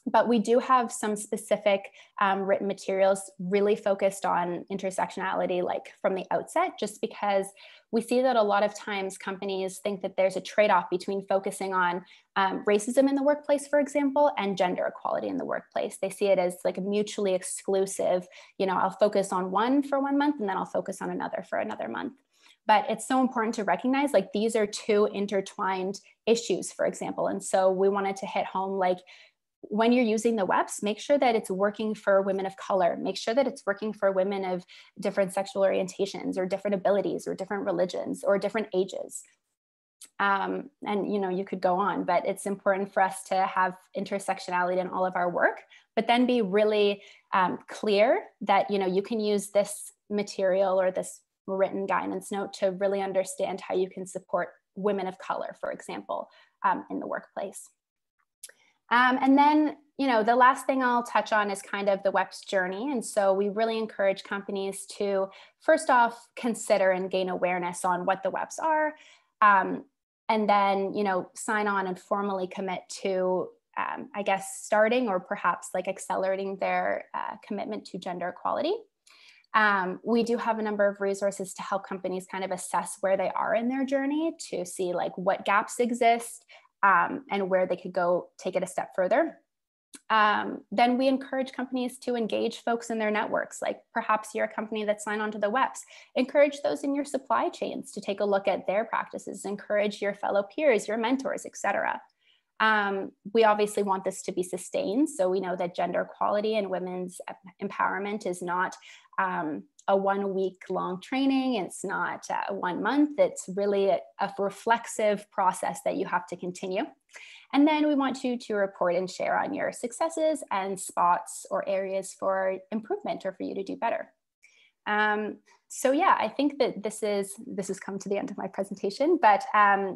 But we do have some specific written materials really focused on intersectionality, like from the outset, just because we see that a lot of times companies think that there's a trade-off between focusing on racism in the workplace, for example, and gender equality in the workplace. They see it as like a mutually exclusive, I'll focus on one for 1 month and then I'll focus on another for another month. But it's so important to recognize like these are two intertwined issues, for example. And so we wanted to hit home like, when you're using the WEPs, make sure that it's working for women of color, make sure that it's working for women of different sexual orientations or different abilities or different religions or different ages. And you could go on, but it's important for us to have intersectionality in all of our work, but then be really clear that, you can use this material or this written guidance note to really understand how you can support women of color, for example, in the workplace. And then, the last thing I'll touch on is kind of the WEPs journey. And so we really encourage companies to, first off, consider and gain awareness on what the WEPs are. And then, sign on and formally commit to, starting or perhaps like accelerating their commitment to gender equality. We do have a number of resources to help companies kind of assess where they are in their journey to see like what gaps exist, and where they could go take it a step further. Then we encourage companies to engage folks in their networks. Like perhaps you're a company that signed on to the WEPs. Encourage those in your supply chains to take a look at their practices. Encourage your fellow peers, your mentors, et cetera. We obviously want this to be sustained. So we know that gender equality and women's empowerment is not a 1 week long training. It's not 1 month. It's really a reflexive process that you have to continue. And then we want you to report and share on your successes and spots or areas for improvement or for you to do better. So yeah, I think that this has come to the end of my presentation, but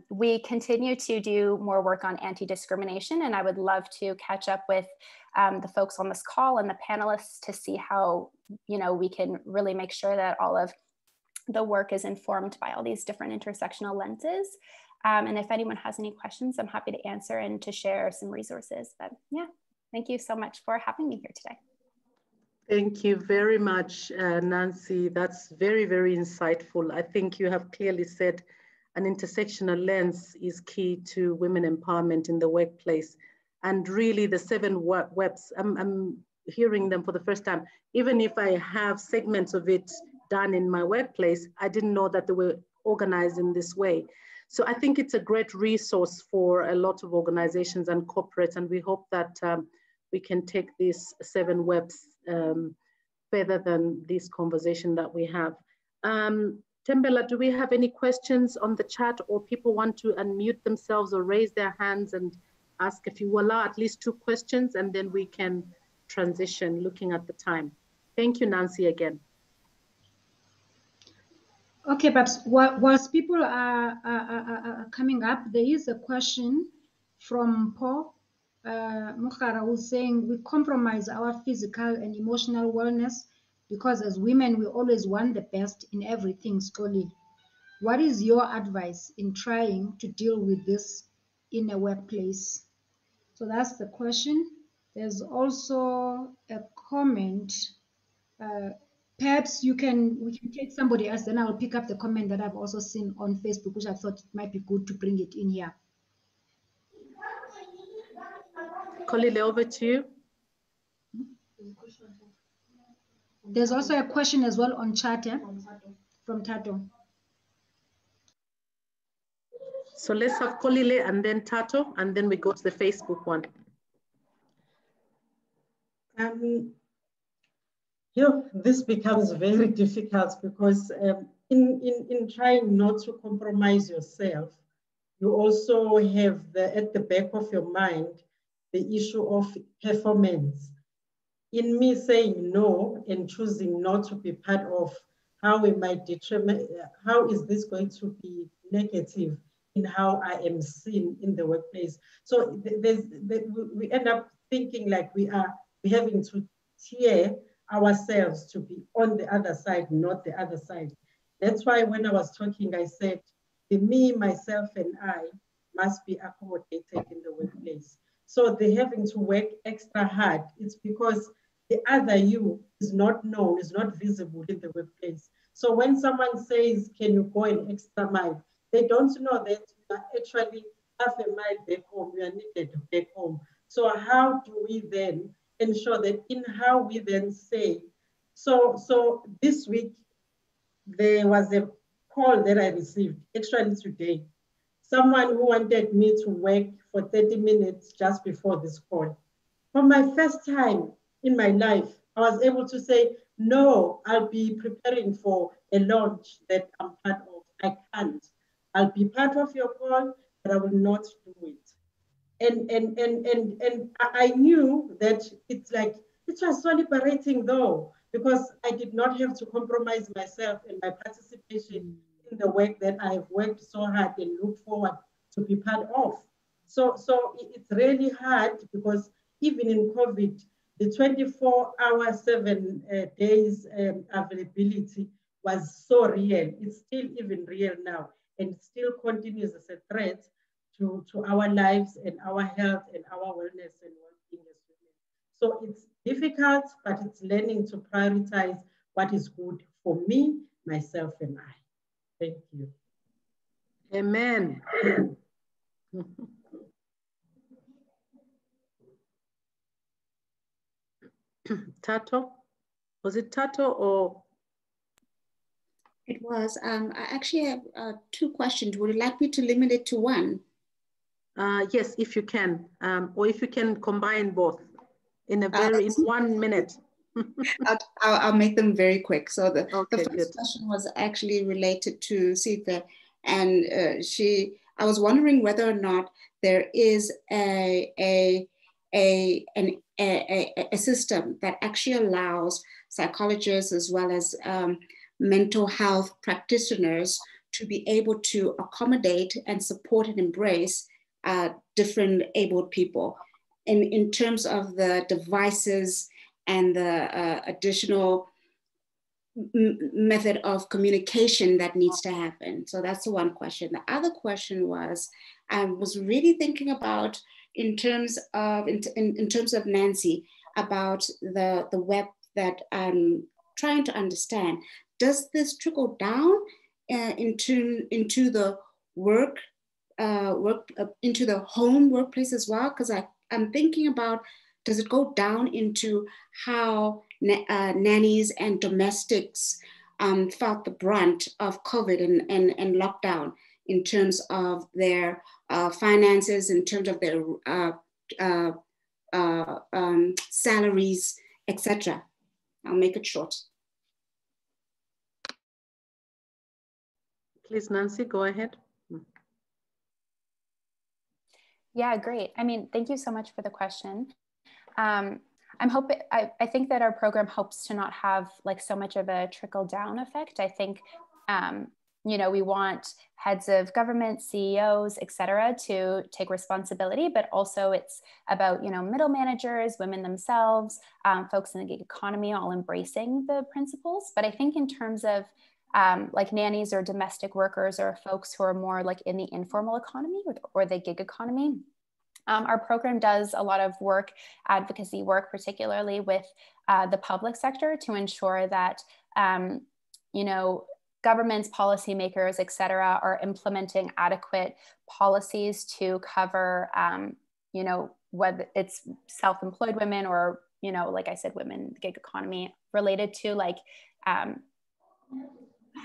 we continue to do more work on anti-discrimination, and I would love to catch up with the folks on this call and the panelists to see how we can really make sure that all of the work is informed by all these different intersectional lenses. And if anyone has any questions, I'm happy to answer and to share some resources. But yeah, thank you so much for having me here today. Thank you very much, Nancy. That's very, very insightful. I think you have clearly said an intersectional lens is key to women empowerment in the workplace. And really the 7 WEPs, I'm hearing them for the first time. Even if I have segments of it done in my workplace, I didn't know that they were organized in this way. So I think it's a great resource for a lot of organizations and corporates, and we hope that we can take these 7 WEPs further than this conversation that we have. Thembela, do we have any questions on the chat, or people want to unmute themselves or raise their hands and ask? If you allow at least 2 questions, and then we can transition looking at the time. Thank you, Nancy, again. Okay, perhaps whilst people are coming up, there is a question from Paul Mukhara, who's saying we compromise our physical and emotional wellness because as women, we always want the best in everything, Scully. What is your advice in trying to deal with this in a workplace? So that's the question. There's also a comment. Perhaps we can take somebody else, then I'll pick up the comment that I've also seen on Facebook, which I thought it might be good to bring it in here. Kolile, over to you. There's also a question as well on chat from Thato. So let's have Kolile and then Thato, and then we go to the Facebook one. This becomes very difficult because in trying not to compromise yourself, you also have at the back of your mind the issue of performance. In me saying no and choosing not to be part of, how we might determine, how is this going to be negative in how I am seen in the workplace? So we end up thinking like we're having to tear ourselves to be on the other side, not the other side. That's why when I was talking, I said, the me, myself, and I must be accommodated in the workplace. So they're having to work extra hard. It's because the other you is not known, is not visible in the workplace. So when someone says, can you go an extra mile? They don't know that you are actually half a mile back home, you are needed back home. So how do we then ensure that in how we then say, so this week, there was a call that I received, actually today. Someone who wanted me to work for 30 minutes just before this call. For my first time in my life, I was able to say, no, I'll be preparing for a launch that I'm part of. I can't. I'll be part of your call, but I will not do it. And I knew that it's like, it was so liberating though, because I did not have to compromise myself and my participation in the work that I've worked so hard and look forward to be part of. So it's really hard because even in COVID, the 24-hour, 7 days availability was so real. It's still even real now, and it still continues as a threat to our lives and our health and our wellness and well-being as women. So it's difficult, but it's learning to prioritize what is good for me, myself, and I. Thank you. Amen. Thato? Was it Thato or? It was. I actually have 2 questions. Would you like me to limit it to one? Yes, if you can, or if you can combine both in 1 minute. I'll make them very quick. So the first good. question was actually related to Sihle, and I was wondering whether or not there is a system that actually allows psychologists as well as mental health practitioners to be able to accommodate and support and embrace different abled people in terms of the devices and the additional method of communication that needs to happen. So that's the one question. The other question was, I was really thinking about in terms of Nancy, about the web that I'm trying to understand. Does this trickle down into the into the home workplace as well? Because I'm thinking about, does it go down into how nannies and domestics felt the brunt of COVID and lockdown in terms of their finances, in terms of their salaries, etc.? I'll make it short. Please, Nancy, go ahead. Yeah, great. I mean, thank you so much for the question. I think that our program hopes to not have like so much of a trickle down effect. I think, we want heads of government, CEOs, et cetera, to take responsibility, but also it's about, middle managers, women themselves, folks in the gig economy, all embracing the principles. But I think in terms of like nannies or domestic workers or folks who are more like in the informal economy or the gig economy, our program does a lot of work, advocacy work, particularly with the public sector to ensure that, governments, policymakers, et cetera, are implementing adequate policies to cover, whether it's self-employed women or, like I said, women in the gig economy related to like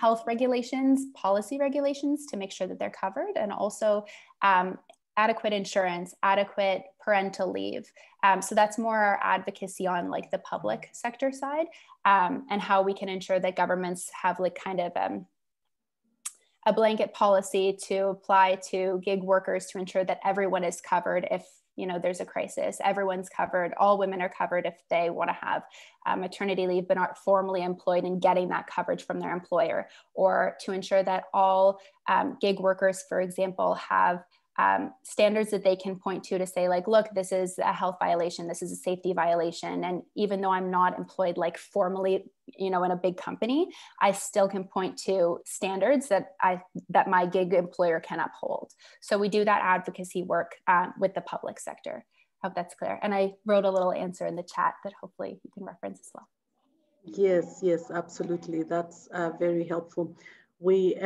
health regulations, policy regulations to make sure that they're covered, and also adequate insurance, adequate parental leave. So that's more our advocacy on like the public sector side, and how we can ensure that governments have like kind of a blanket policy to apply to gig workers to ensure that everyone is covered if, you know, there's a crisis. Everyone's covered. All women are covered if they want to have maternity leave but aren't formally employed, and getting that coverage from their employer, or to ensure that all gig workers, for example, have standards that they can point to say like, look, this is a health violation, this is a safety violation. And even though I'm not employed like formally, you know, in a big company, I still can point to standards that my gig employer can uphold. So we do that advocacy work with the public sector. I hope that's clear. And I wrote a little answer in the chat that hopefully you can reference as well. Yes, yes, absolutely. That's very helpful. We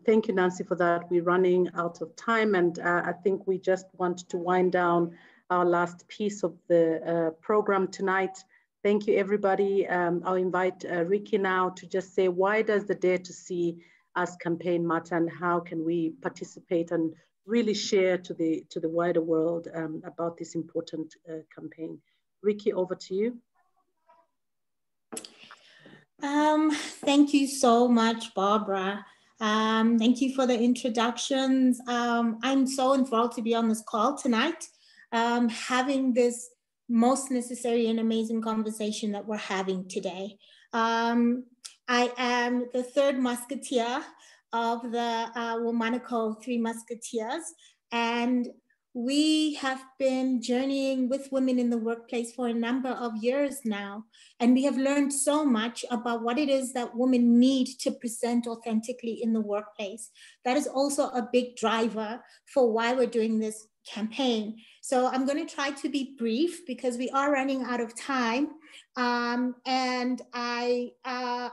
thank you, Nancy, for that. We're running out of time, and I think we just want to wind down our last piece of the program tonight. Thank you, everybody. I'll invite Ricky now to just say, why does the Dare to See Us campaign matter, and how can we participate and really share to the wider world about this important campaign? Ricky, over to you. Thank you so much, Barbara. Thank you for the introductions. I'm so enthralled to be on this call tonight, having this most necessary and amazing conversation that we're having today. I am the third musketeer of the WomaNiko Three Musketeers, and we have been journeying with women in the workplace for a number of years now, and we have learned so much about what it is that women need to present authentically in the workplace. That is also a big driver for why we're doing this campaign. So I'm going to try to be brief because we are running out of time. And I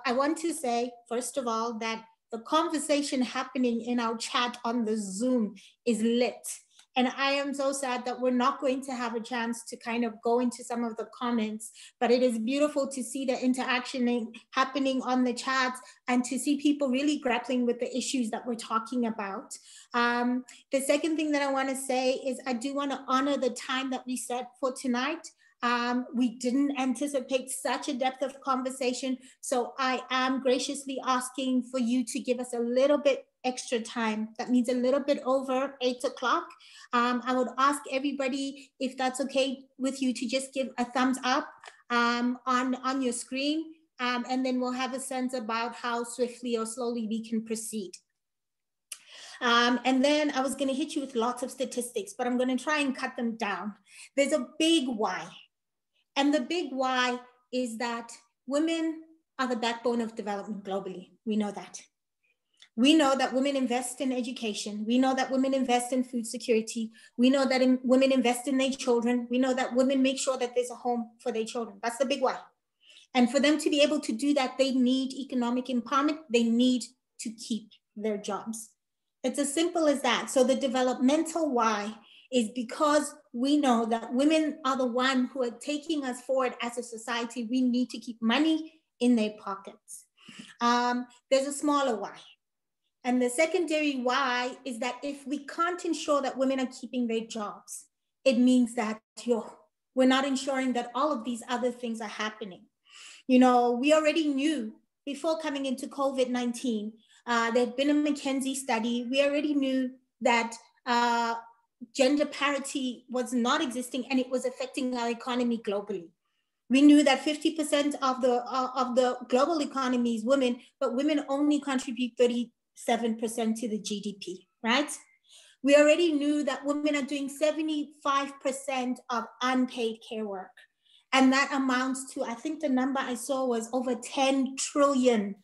want to say, first of all, that the conversation happening in our chat on the Zoom is lit. And I am so sad that we're not going to have a chance to kind of go into some of the comments, but it is beautiful to see the interaction happening on the chat and to see people really grappling with the issues that we're talking about. The second thing that I want to say is I do want to honor the time that we set for tonight. We didn't anticipate such a depth of conversation, so I am graciously asking for you to give us a little bit extra time. That means a little bit over 8 o'clock. I would ask everybody, if that's okay with you, to just give a thumbs up on your screen, and then we'll have a sense about how swiftly or slowly we can proceed. And then I was going to hit you with lots of statistics, but I'm going to try and cut them down. There's a big why. And the big why is that women are the backbone of development globally. We know that. We know that women invest in education. We know that women invest in food security. We know that women invest in their children. We know that women make sure that there's a home for their children. That's the big why. And for them to be able to do that, they need economic empowerment. They need to keep their jobs. It's as simple as that. So the developmental why is because we know that women are the ones who are taking us forward as a society. We need to keep money in their pockets. There's a smaller why. And the secondary why is that if we can't ensure that women are keeping their jobs, it means that we're not ensuring that all of these other things are happening. You know, we already knew before coming into COVID-19, there'd been a McKinsey study. We already knew that gender parity was not existing and it was affecting our economy globally. We knew that 50% of the global economy is women, but women only contribute 37% to the GDP, right? We already knew that women are doing 75% of unpaid care work. And that amounts to, I think the number I saw was over $10 trillion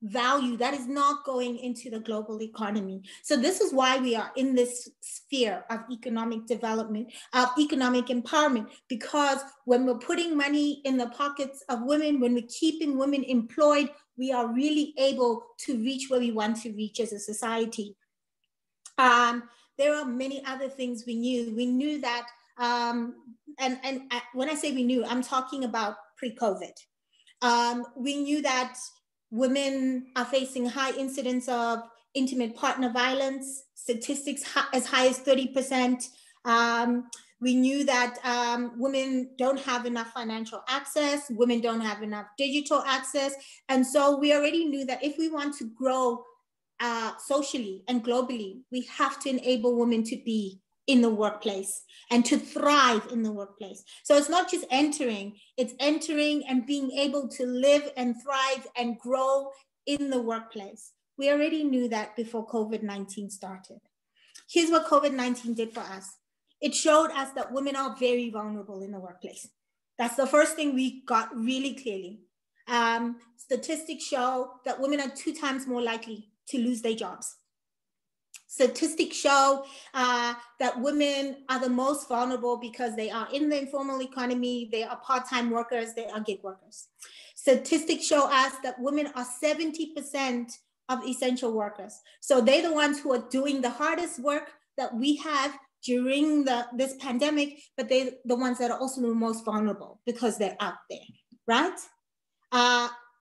value that is not going into the global economy. So this is why we are in this sphere of economic development, of economic empowerment, because when we're putting money in the pockets of women, when we're keeping women employed, we are really able to reach where we want to reach as a society. There are many other things we knew. We knew that, and when I say we knew, I'm talking about pre-COVID. We knew that women are facing high incidence of intimate partner violence, statistics as high as 30%. We knew that women don't have enough financial access, women don't have enough digital access. And so we already knew that if we want to grow socially and globally, we have to enable women to be in the workplace and to thrive in the workplace. So it's not just entering, it's entering and being able to live and thrive and grow in the workplace. We already knew that before COVID-19 started. Here's what COVID-19 did for us. It showed us that women are very vulnerable in the workplace. That's the first thing we got really clearly. Statistics show that women are 2 times more likely to lose their jobs. Statistics show that women are the most vulnerable because they are in the informal economy, they are part-time workers, they are gig workers. Statistics show us that women are 70% of essential workers. So they're the ones who are doing the hardest work that we have during this pandemic, but they're the ones that are also the most vulnerable because they're out there, right?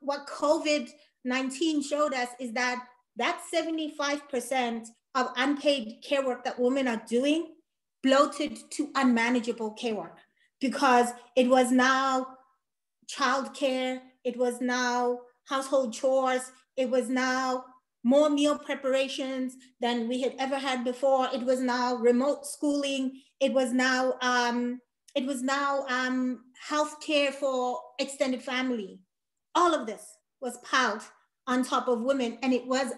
What COVID-19 showed us is that 75% of unpaid care work that women are doing bloated to unmanageable care work because it was now childcare, it was now household chores, it was now more meal preparations than we had ever had before. It was now remote schooling. It was now healthcare for extended family. All of this was piled on top of women, and it was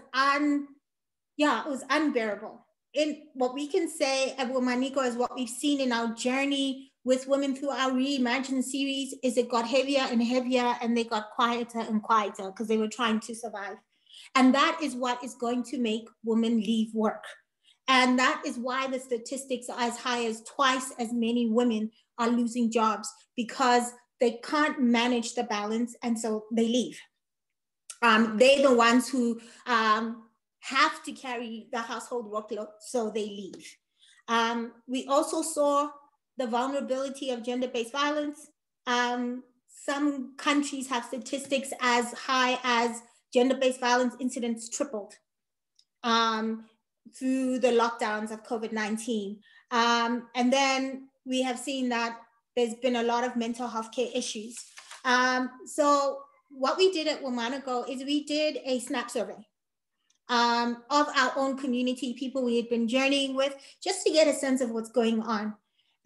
unbearable. In what we can say at WomaNiko is what we've seen in our journey with women through our Reimagine series is it got heavier and heavier, and they got quieter and quieter because they were trying to survive. And that is what is going to make women leave work. And that is why the statistics are as high as twice as many women are losing jobs, because they can't manage the balance, and so they leave. They're the ones who have to carry the household workload, so they leave. We also saw the vulnerability of gender-based violence. Some countries have statistics as high as gender-based violence incidents tripled through the lockdowns of COVID-19. And then we have seen that there's been a lot of mental health care issues. So what we did at WomaNiko is we did a SNAP survey of our own community, people we had been journeying with, just to get a sense of what's going on.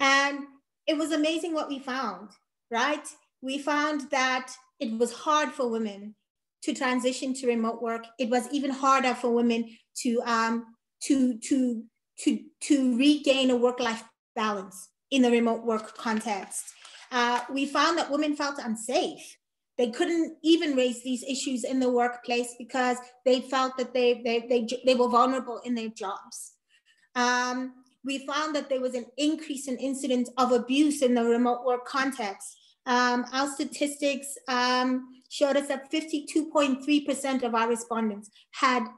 And it was amazing what we found, right? We found that it was hard for women to transition to remote work. It was even harder for women to regain a work-life balance in the remote work context. We found that women felt unsafe. They couldn't even raise these issues in the workplace because they felt that they were vulnerable in their jobs. We found that there was an increase in incidents of abuse in the remote work context. Our statistics showed us that 52.3% of our respondents had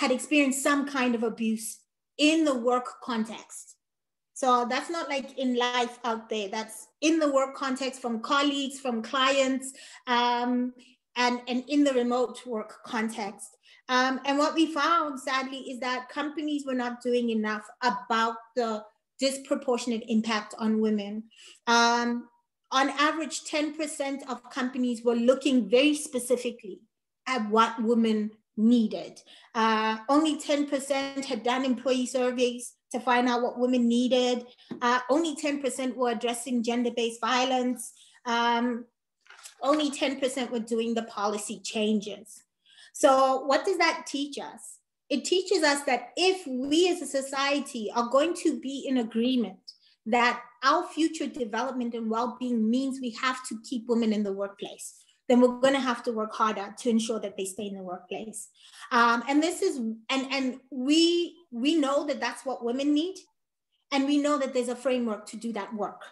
experienced some kind of abuse in the work context. So that's not like in life out there, that's in the work context, from colleagues, from clients, and in the remote work context. And what we found, sadly, is that companies were not doing enough about the disproportionate impact on women. On average, 10% of companies were looking very specifically at what women needed. Only 10% had done employee surveys to find out what women needed. Only 10% were addressing gender-based violence. Only 10% were doing the policy changes. So what does that teach us? It teaches us that if we as a society are going to be in agreement that our future development and well-being means we have to keep women in the workplace, then we're going to have to work harder to ensure that they stay in the workplace. And we know that that's what women need. And we know that there's a framework to do that work.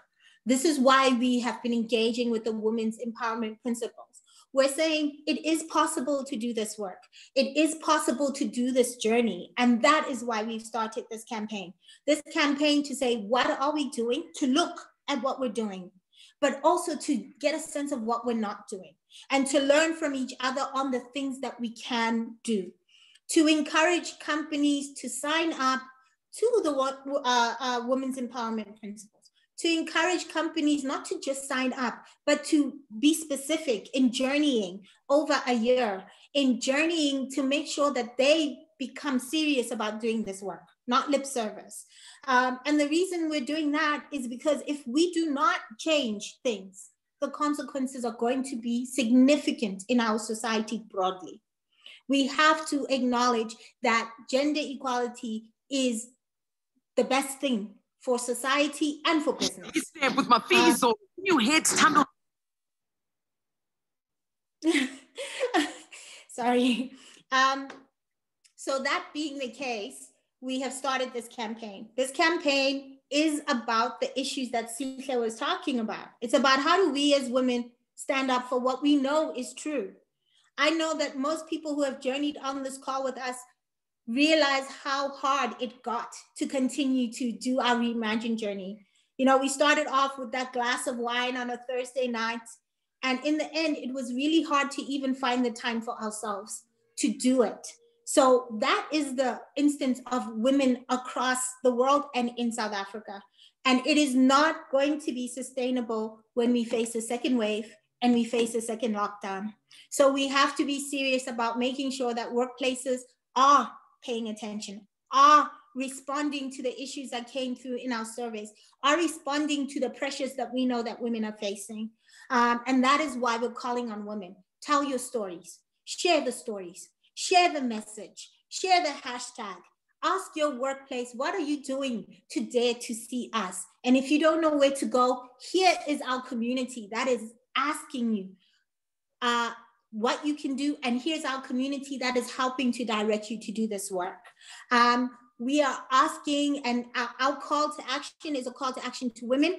This is why we have been engaging with the women's empowerment principles. We're saying it is possible to do this work. It is possible to do this journey. And that is why we've started this campaign. This campaign to say, what are we doing? To look at what we're doing, but also to get a sense of what we're not doing, and to learn from each other on the things that we can do, to encourage companies to sign up to the Women's Empowerment Principles, to encourage companies not to just sign up, but to be specific in journeying over a year, in journeying to make sure that they become serious about doing this work, not lip service. And the reason we're doing that is because if we do not change things, the consequences are going to be significant in our society broadly. We have to acknowledge that gender equality is the best thing for society and for business. It's there with my fees on new heads tumble. Sorry. So that being the case, we have started this campaign. This campaign is about the issues that Sihle was talking about. It's about how do we as women stand up for what we know is true. I know that most people who have journeyed on this call with us realize how hard it got to continue to do our Reimagine journey. You know, we started off with that glass of wine on a Thursday night, and in the end, it was really hard to even find the time for ourselves to do it. So that is the instance of women across the world and in South Africa. And it is not going to be sustainable when we face a second wave and we face a second lockdown. So we have to be serious about making sure that workplaces are paying attention, are responding to the issues that came through in our surveys, are responding to the pressures that we know that women are facing. And that is why we're calling on women. Tell your stories, share the message, share the hashtag, ask your workplace, what are you doing to dare to see us? And if you don't know where to go, here is our community that is asking you what you can do. And here's our community that is helping to direct you to do this work. We are asking, and our call to action is a call to action to women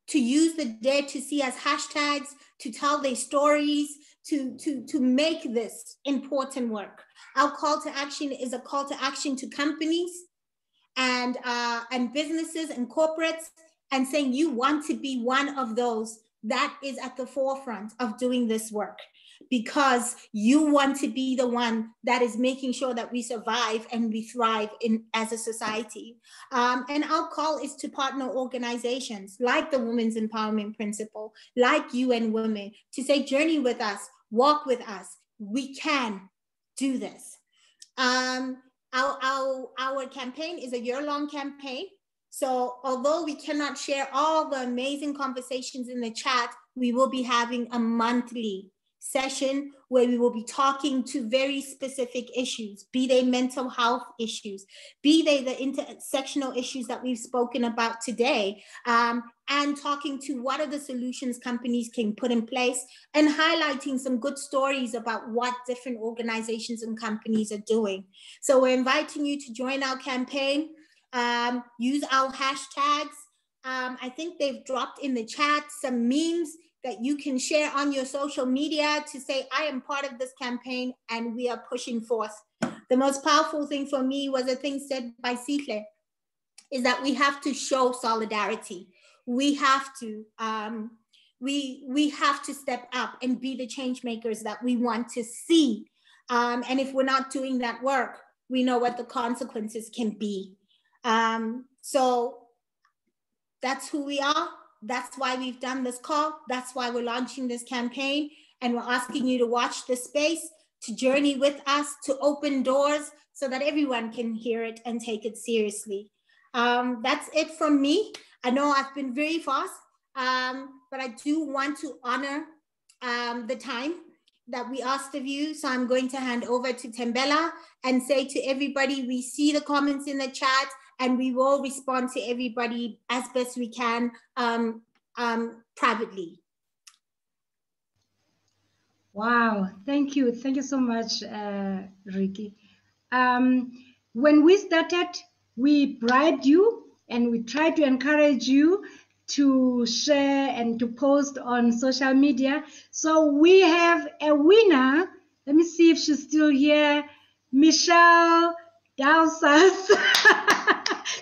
to use the Dare to See Us hashtags, to tell their stories, to make this important work. Our call to action is a call to action to companies and businesses and corporates, and saying you want to be one of those that is at the forefront of doing this work, because you want to be the one that is making sure that we survive and we thrive as a society. And our call is to partner organizations like the Women's Empowerment Principle, like UN Women, to say, journey with us, walk with us. We can do this. Our campaign is a year-long campaign. So although we cannot share all the amazing conversations in the chat, we will be having a monthly session where we will be talking to very specific issues, be they mental health issues, be they the intersectional issues that we've spoken about today, and talking to what are the solutions companies can put in place, and highlighting some good stories about what different organizations and companies are doing. So we're inviting you to join our campaign. Use our hashtags. I think they've dropped in the chat some memes that you can share on your social media to say, I am part of this campaign and we are pushing forth. The most powerful thing for me was a thing said by Sihle, is that we have to show solidarity. We have to, we have to step up and be the change makers that we want to see. And if we're not doing that work, we know what the consequences can be. So that's who we are. That's why we've done this call. That's why we're launching this campaign. And we're asking you to watch this space, to journey with us, to open doors so that everyone can hear it and take it seriously. That's it from me. I know I've been very fast, but I do want to honor the time that we asked of you. So I'm going to hand over to Thembela and say to everybody, we see the comments in the chat, and we will respond to everybody as best we can privately. Wow, thank you. Thank you so much, Ricky. When we started, we bribed you and we tried to encourage you to share and to post on social media. So we have a winner. Let me see if she's still here. Michelle Dowsas.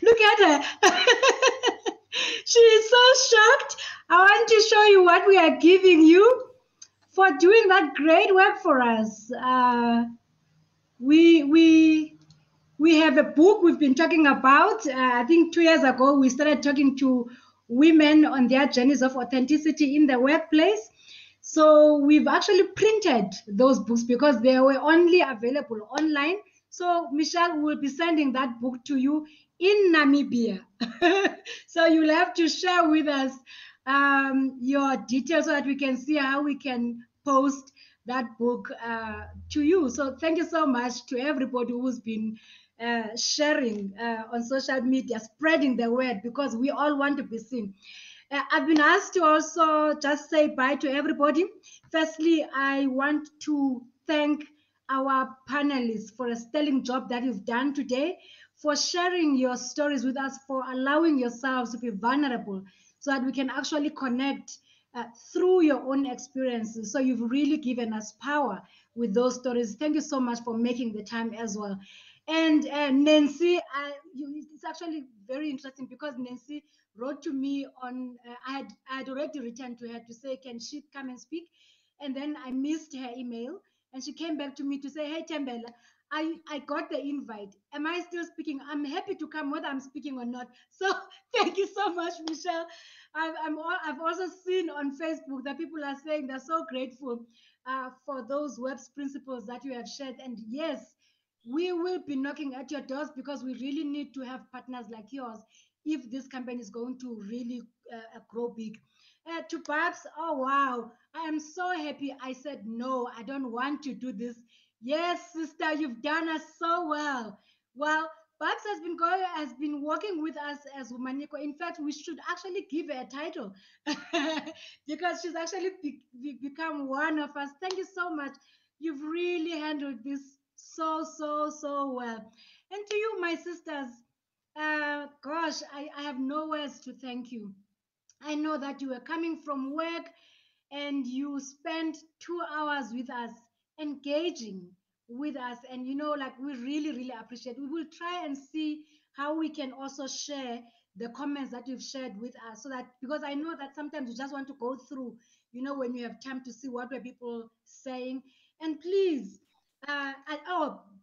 Look at her. She is so shocked. I want to show you what we are giving you for doing that great work for us. we have a book we've been talking about. I think 2 years ago, we started talking to women on their journeys of authenticity in the workplace. So we've actually printed those books because they were only available online. So Michelle will be sending that book to you in Namibia. So you'll have to share with us your details so that we can see how we can post that book to you. So thank you so much to everybody who's been sharing on social media, spreading the word, because we all want to be seen. I've been asked to also just say bye to everybody. Firstly, I want to thank our panelists for a sterling job that you've done today, for sharing your stories with us, for allowing yourselves to be vulnerable so that we can actually connect through your own experiences. So you've really given us power with those stories. Thank you so much for making the time as well. And Nancy, it's actually very interesting because Nancy wrote to me on, I had already returned to her to say, can she come and speak? And then I missed her email and she came back to me to say, hey, Thembela, I got the invite. Am I still speaking? I'm happy to come whether I'm speaking or not. So thank you so much, Michelle. I've also seen on Facebook that people are saying they're so grateful for those WEBS principles that you have shared. And yes, we will be knocking at your doors because we really need to have partners like yours if this campaign is going to really grow big. To Babs, oh wow, I am so happy I said no, I don't want to do this. Yes, sister, you've done us so well. Well, Babs has been working with us as WomaNiko. In fact, we should actually give her a title because she's actually become one of us. Thank you so much. You've really handled this so well. And to you, my sisters, gosh, I have no words to thank you. I know that you were coming from work and you spent 2 hours with us, engaging with us. And, you know, like we really appreciate. We will try and see how we can also share the comments that you've shared with us so that, because I know that sometimes you just want to go through, you know, when you have time to see what were people saying. And please,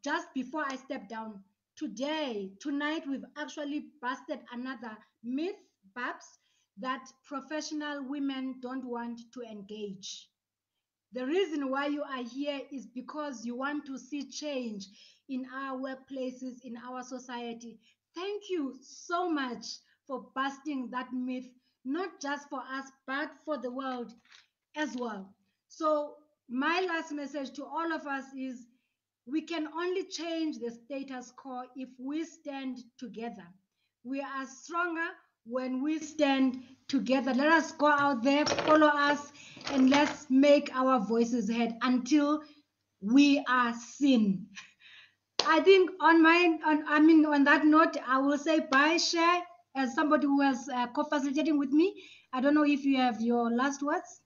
just before I step down, tonight, we've actually busted another myth, Babs, that professional women don't want to engage. The reason why you are here is because you want to see change in our workplaces, in our society. Thank you so much for busting that myth, not just for us, but for the world as well. So my last message to all of us is we can only change the status quo if we stand together. We are stronger when we stand together. Let us go out there, follow us, and let's make our voices heard until we are seen. I think on that note, I will say bye, Cher, as somebody who was co-facilitating with me. I don't know if you have your last words.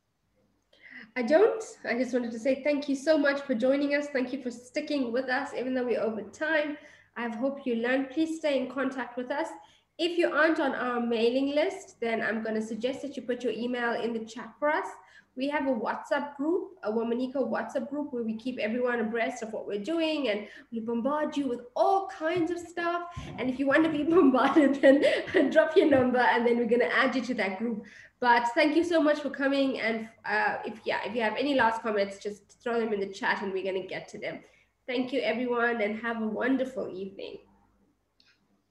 I don't. I just wanted to say thank you so much for joining us. Thank you for sticking with us, even though we're over time. I hope you learned. Please stay in contact with us. If you aren't on our mailing list, then I'm going to suggest that you put your email in the chat for us. We have a WhatsApp group, a WomaNiko WhatsApp group, where we keep everyone abreast of what we're doing, and we bombard you with all kinds of stuff. And if you want to be bombarded, then drop your number, and then we're going to add you to that group. But thank you so much for coming. And if you have any last comments, just throw them in the chat, and we're going to get to them. Thank you, everyone, and have a wonderful evening.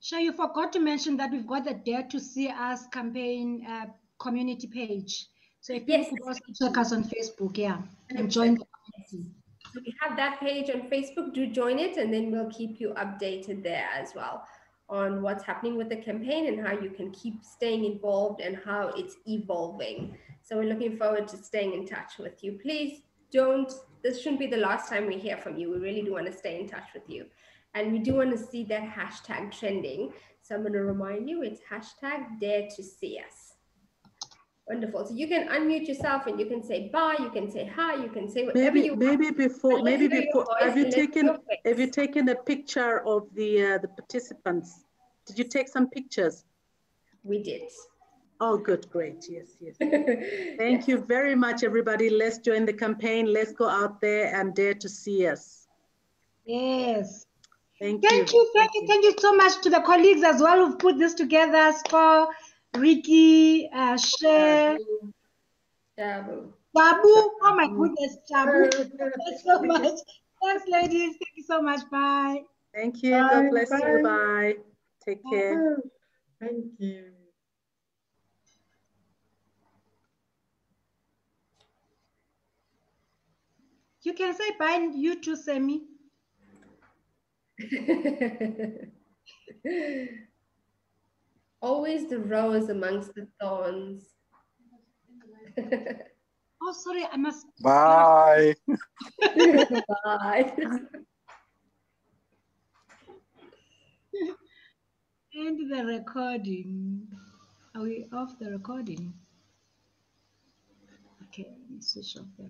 Sure, you forgot to mention that we've got the Dare to See Us campaign community page. So if people could also check us on Facebook, and join the community. So we have that page on Facebook. Do join it, and then we'll keep you updated there as well on what's happening with the campaign and how you can keep staying involved and how it's evolving. So we're looking forward to staying in touch with you. Please this shouldn't be the last time we hear from you. We really do want to stay in touch with you. And we do want to see that hashtag trending. So I'm going to remind you, it's hashtag Dare to See Us. Wonderful. So you can unmute yourself and you can say bye, you can say hi, you can say whatever you want. Maybe before, have you taken a picture of the participants? Did you take some pictures? We did. Oh, good, great, yes. Thank you very much, everybody. Let's join the campaign. Let's go out there and dare to see us. Yes. Thank Thank you. you so much to the colleagues as well who've put this together. Score, Ricky, Cher, Tabu. Babu. Oh my goodness, Tabu. Thanks so much. Thanks, ladies. Thank you so much. Bye. Thank you. God bless you. Bye. Take care. Thank you. You can say bye, you too, Semi. Always the rose amongst the thorns. Oh, sorry, I must. Bye. Bye. End the recording. Are we off the recording? Okay, let me switch off the